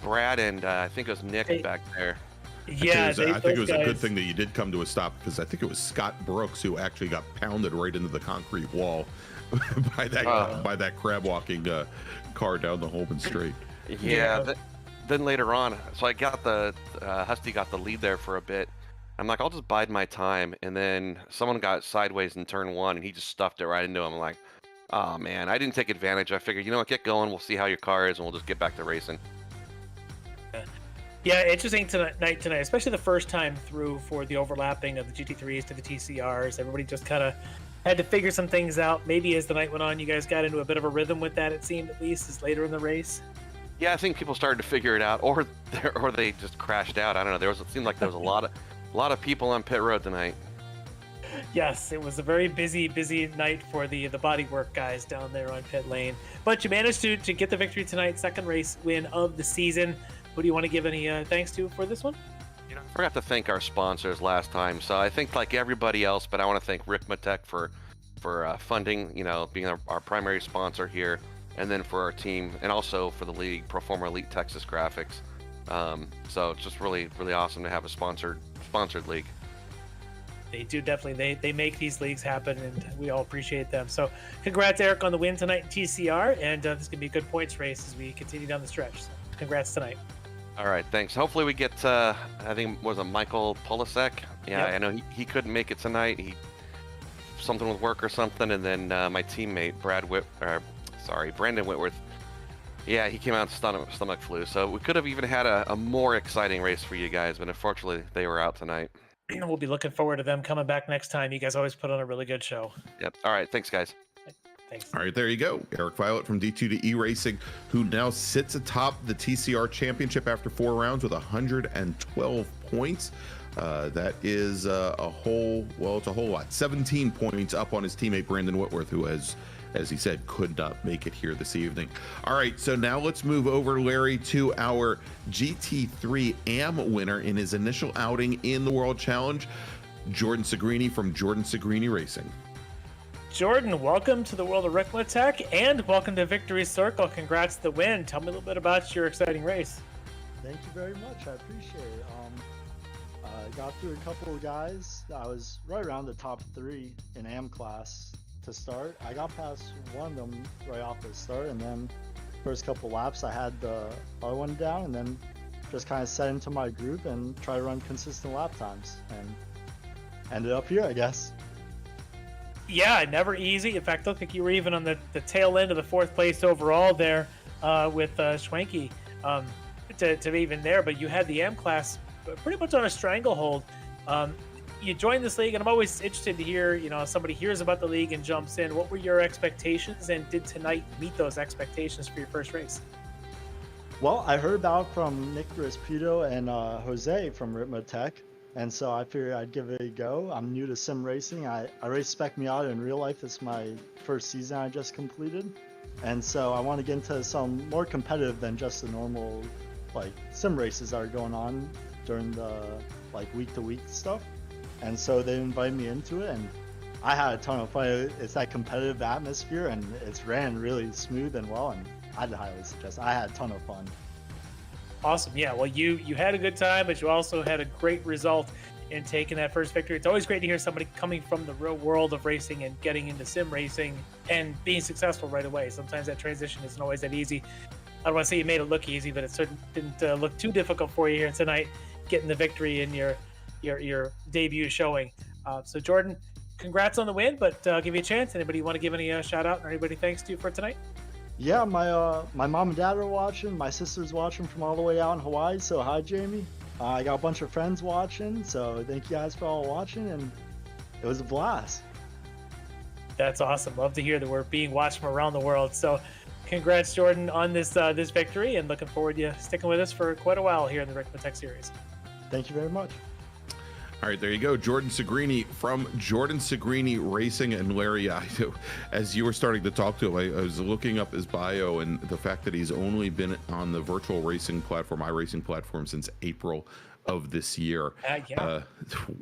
Brad and I think it was Nick back there. Yeah, I think it was a good thing that you did come to a stop, because I think it was Scott Brooks who actually got pounded right into the concrete wall by that crab walking car down the Holman Straight. Yeah. Then later on, so I got Husty got the lead there for a bit. I'm like, I'll just bide my time, and then someone got sideways in turn 1, and he just stuffed it right into him. I'm like, oh man, I didn't take advantage. I figured, you know what, get going. We'll see how your car is, and we'll just get back to racing. Yeah, interesting tonight, especially the first time through for the overlapping of the GT3s to the TCRs. Everybody just kind of had to figure some things out. Maybe as the night went on, you guys got into a bit of a rhythm with that, it seemed, at least, as later in the race. Yeah, I think people started to figure it out, or they just crashed out. I don't know. It seemed like there was a lot of people on pit road tonight. Yes, it was a very busy night for the bodywork guys down there on pit lane. But you managed to get the victory tonight, second race win of the season. Who do you want to give any thanks to for this one? You know, I forgot to thank our sponsors last time, so I think like everybody else, but I want to thank Ricmotech for funding, you know, being our primary sponsor here, and then for our team, and also for the league, Performa Elite Texas Graphics. So it's just really awesome to have a sponsored league. They do definitely. They make these leagues happen, and we all appreciate them. So congrats, Eric, on the win tonight in TCR, and this is going to be a good points race as we continue down the stretch. So congrats tonight. All right, thanks. Hopefully we get, I think it was a Michael Polasek. Yeah, yep. I know he couldn't make it tonight. He something with work or something, and then my teammate Brandon Whitworth. Yeah, he came out stomach flu. So we could have even had a more exciting race for you guys, but unfortunately they were out tonight. We'll be looking forward to them coming back next time. You guys always put on a really good show. Yep. All right, thanks, guys. Thanks. All right, there you go. Eric Violet from D2DE Racing, who now sits atop the TCR championship after 4 rounds with 112 points. That is it's a whole lot. 17 points up on his teammate Brandon Whitworth, who has, as he said, could not make it here this evening. All right, so now let's move over, Larry, to our GT3 AM winner in his initial outing in the World Challenge, Jordan Segrini from Jordan Segrini Racing. Jordan, welcome to the world of Ricmotech, and welcome to Victory Circle. Congrats to the win. Tell me a little bit about your exciting race. Thank you very much. I appreciate it. I got through a couple of guys. I was right around the top 3 in AM class to start. I got past one of them right off the start, and then first couple laps I had the other one down, and then just kind of set into my group and try to run consistent lap times, and ended up here, I guess. Yeah, never easy. In fact, looked like you were even on the tail end of the 4th place overall there with Schwenke to be even there. But you had the M class pretty much on a stranglehold. You joined this league, and I'm always interested to hear, if somebody hears about the league and jumps in, what were your expectations, and did tonight meet those expectations for your first race? Well, I heard about from Nick Rispito and Jose from Ricmotech, and so I figured I'd give it a go. I'm new to sim racing. I raced Spec Miata in real life. It's my first season I just completed, and so I want to get into some more competitive than just the normal sim races that are going on during the week-to-week stuff. And so they invited me into it, and I had a ton of fun. It's that competitive atmosphere, and it's ran really smooth and well, and I'd highly suggest. I had a ton of fun. Awesome. Yeah, well, you had a good time, but you also had a great result in taking that first victory. It's always great to hear somebody coming from the real world of racing and getting into sim racing and being successful right away. Sometimes that transition isn't always that easy. I don't want to say you made it look easy, but it certainly didn't look too difficult for you here tonight, getting the victory in your debut showing. So Jordan, congrats on the win, but I'll give you a chance. Anybody want to give any shout out or anybody thanks to you for tonight? Yeah, my mom and dad are watching. My sister's watching from all the way out in Hawaii. So hi, Jamie. I got a bunch of friends watching. So thank you guys for all watching, and it was a blast. That's awesome. Love to hear that we're being watched from around the world. So congrats, Jordan, on this victory, and looking forward to you sticking with us for quite a while here in the Ricmotech series. Thank you very much. All right, there you go. Jordan Segrini from Jordan Segrini Racing. And Larry, as you were starting to talk to him, I was looking up his bio, and the fact that he's only been on the virtual racing platform, iRacing platform, since April of this year.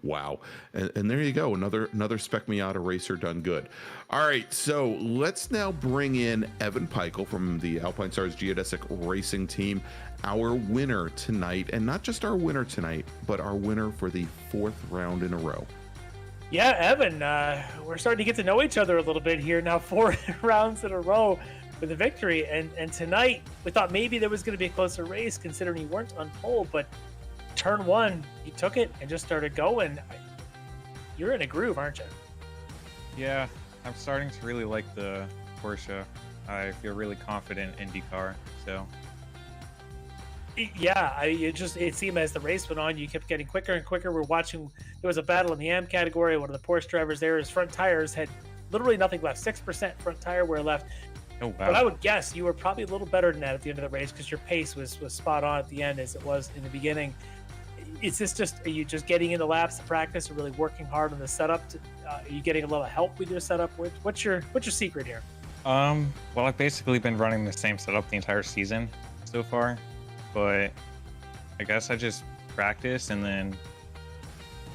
Wow. And there you go. Another Spec Miata racer done good. All right, so let's now bring in Evan Peichel from the Alpine Stars Geodesic Racing team, our winner tonight, and not just our winner tonight, but our winner for the 4th round in a row. Yeah, Evan, we're starting to get to know each other a little bit here now, 4 rounds in a row with a victory, and tonight we thought maybe there was going to be a closer race considering you weren't on pole, but turn 1, you took it and just started going. You're in a groove, aren't you? Yeah, I'm starting to really like the Porsche. I feel really confident in IndyCar, so. Yeah, it seemed as the race went on, you kept getting quicker and quicker. We're watching, there was a battle in the AM category. One of the Porsche drivers there, his front tires had literally nothing left, 6% front tire wear left. Oh, wow. But I would guess you were probably a little better than that at the end of the race because your pace was spot on at the end as it was in the beginning. Is this just, are you just getting into laps to practice or really working hard on the setup? Are you getting a little help with your setup? What's your secret here? Well, I've basically been running the same setup the entire season so far, but I guess I just practice, and then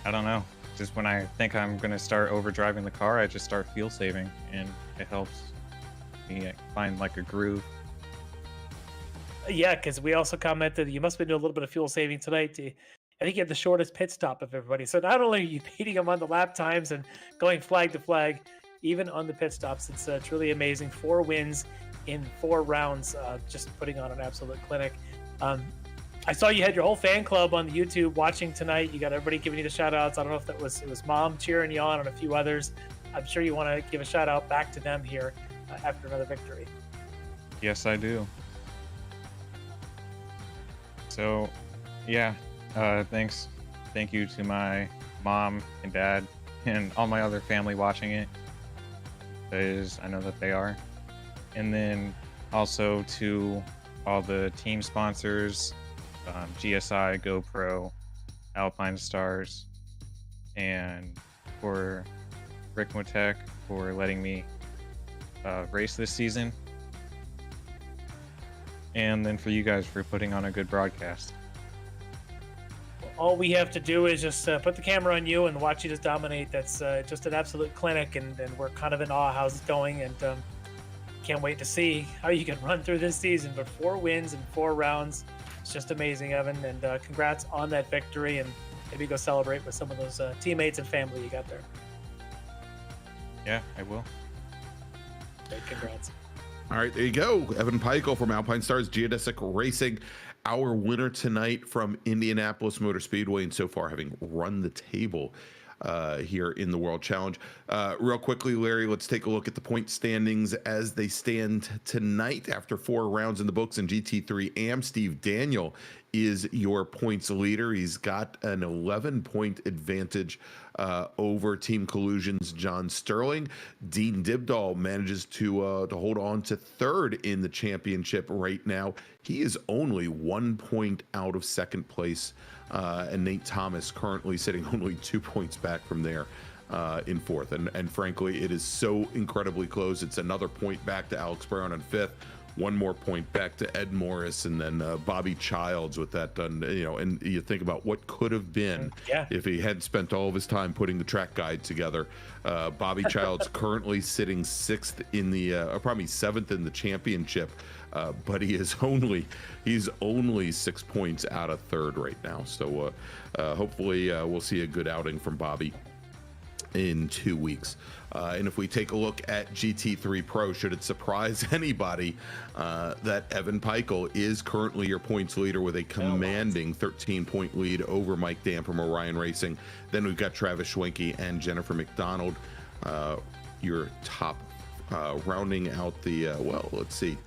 I don't know, just when I think I'm going to start overdriving the car, I just start fuel saving, and it helps me find like a groove. Yeah, because we also commented you must have been doing a little bit of fuel saving tonight. I think you had the shortest pit stop of everybody. So not only are you beating them on the lap times and going flag to flag, even on the pit stops, it's truly amazing. 4 wins in 4 rounds, just putting on an absolute clinic. I saw you had your whole fan club on the YouTube watching tonight. You got everybody giving you the shout outs. I don't know if it was Mom cheering you on and a few others. I'm sure you want to give a shout out back to them here after another victory. Yes, I do. So, yeah, thanks. Thank you to my mom and dad and all my other family watching it, because I know that they are. And then also to all the team sponsors, GSI, GoPro, Alpine Stars, and for Ricmotech for letting me race this season. And then for you guys for putting on a good broadcast. All we have to do is just put the camera on you and watch you just dominate. That's just an absolute clinic, and we're kind of in awe how it's going, and can't wait to see how you can run through this season. But 4 wins in 4 rounds, it's just amazing, Evan, and congrats on that victory, and maybe go celebrate with some of those teammates and family you got there. Yeah, I will. Great, congrats. All right, there you go. Evan Peichel from Alpine Stars Geodesic Racing. our winner tonight from Indianapolis Motor Speedway, and so far having run the table here in the World Challenge. Real quickly, Larry, let's take a look at the point standings as they stand tonight after 4 rounds in the books in GT3 AM. Steve Daniel is your points leader. He's got an 11-point advantage over Team Collusion's John Sterling. Dean Dibdahl manages to hold on to 3rd in the championship right now. He is only 1 point out of 2nd place, and Nate Thomas currently sitting only 2 points back from there in 4th. And frankly, it is so incredibly close. It's another point back to Alex Brown in 5th. 1 more point back to Ed Morris, and then Bobby Childs with that done. And you think about what could have been if he had spent all of his time putting the track guide together. Bobby Childs currently sitting 6th in the, probably 7th in the championship, but he's only 6 points out of 3rd right now. So hopefully we'll see a good outing from Bobby in 2 weeks. And if we take a look at GT3 Pro, should it surprise anybody that Evan Peichel is currently your points leader with a commanding 13-point lead over Mike Dam from Orion Racing. Then we've got Travis Schwenke and Jennifer McDonald, your top, rounding out the,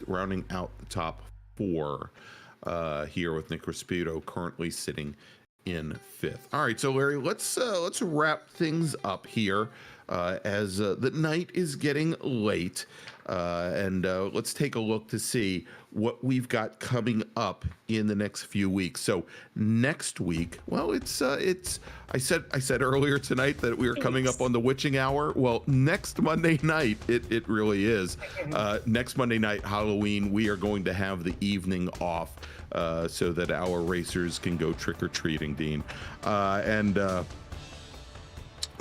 rounding out the top 4 here with Nick Resputo currently sitting in 5th. All right, so Larry, let's wrap things up here as the night is getting late, and let's take a look to see what we've got coming up in the next few weeks. So next week, well, it's I said earlier tonight that we were coming up on the witching hour. Well, next Monday night, it really is. Next Monday night, Halloween, we are going to have the evening off so that our racers can go trick-or-treating, Dean.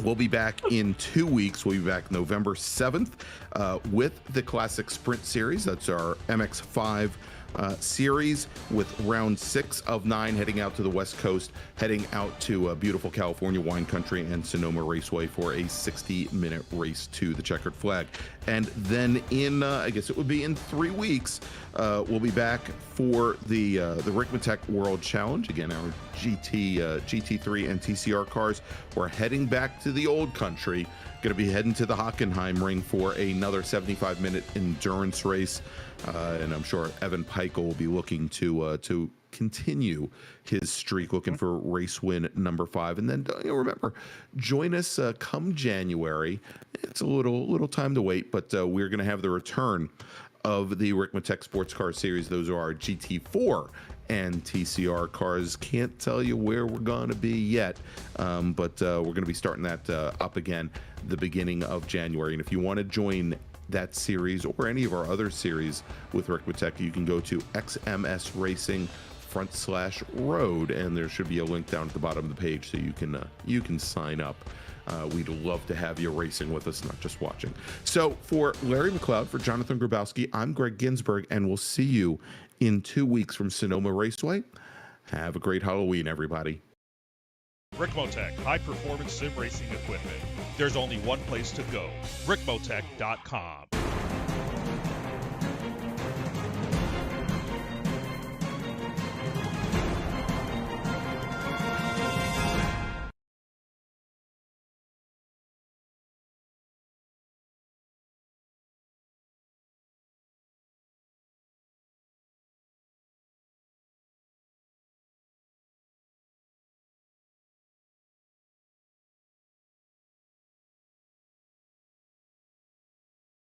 We'll be back in 2 weeks. We'll be back November 7th with the Classic Sprint Series. That's our MX5 series with round 6 of 9 heading out to the West Coast, heading out to beautiful California wine country and Sonoma Raceway for a 60-minute race to the checkered flag. And then in, I guess it would be in 3 weeks, we'll be back for the Ricmotech World Challenge. Again, our GT3 and TCR cars. We're heading back to the old country. Going to be heading to the Hockenheim ring for another 75-minute endurance race. And I'm sure Evan Peichel will be looking to continue his streak, looking for race win number 5. And then remember, join us come January. It's a little time to wait, but we're going to have the return of the Ricmotech Sports Car Series. Those are our GT4 and TCR cars. Can't tell you where we're going to be yet, but we're going to be starting that up again the beginning of January. And if you want to join that series or any of our other series with Ricmotech, you can go to XMS Racing /road, and there should be a link down at the bottom of the page so you can sign up. We'd love to have you racing with us, not just watching. So for Larry McLeod, for Jonathan Grabowski, I'm Greg Ginsburg, and we'll see you in 2 weeks from Sonoma Raceway. Have a great Halloween, everybody. Ricmotech, high-performance sim racing equipment. There's only one place to go, ricmotech.com.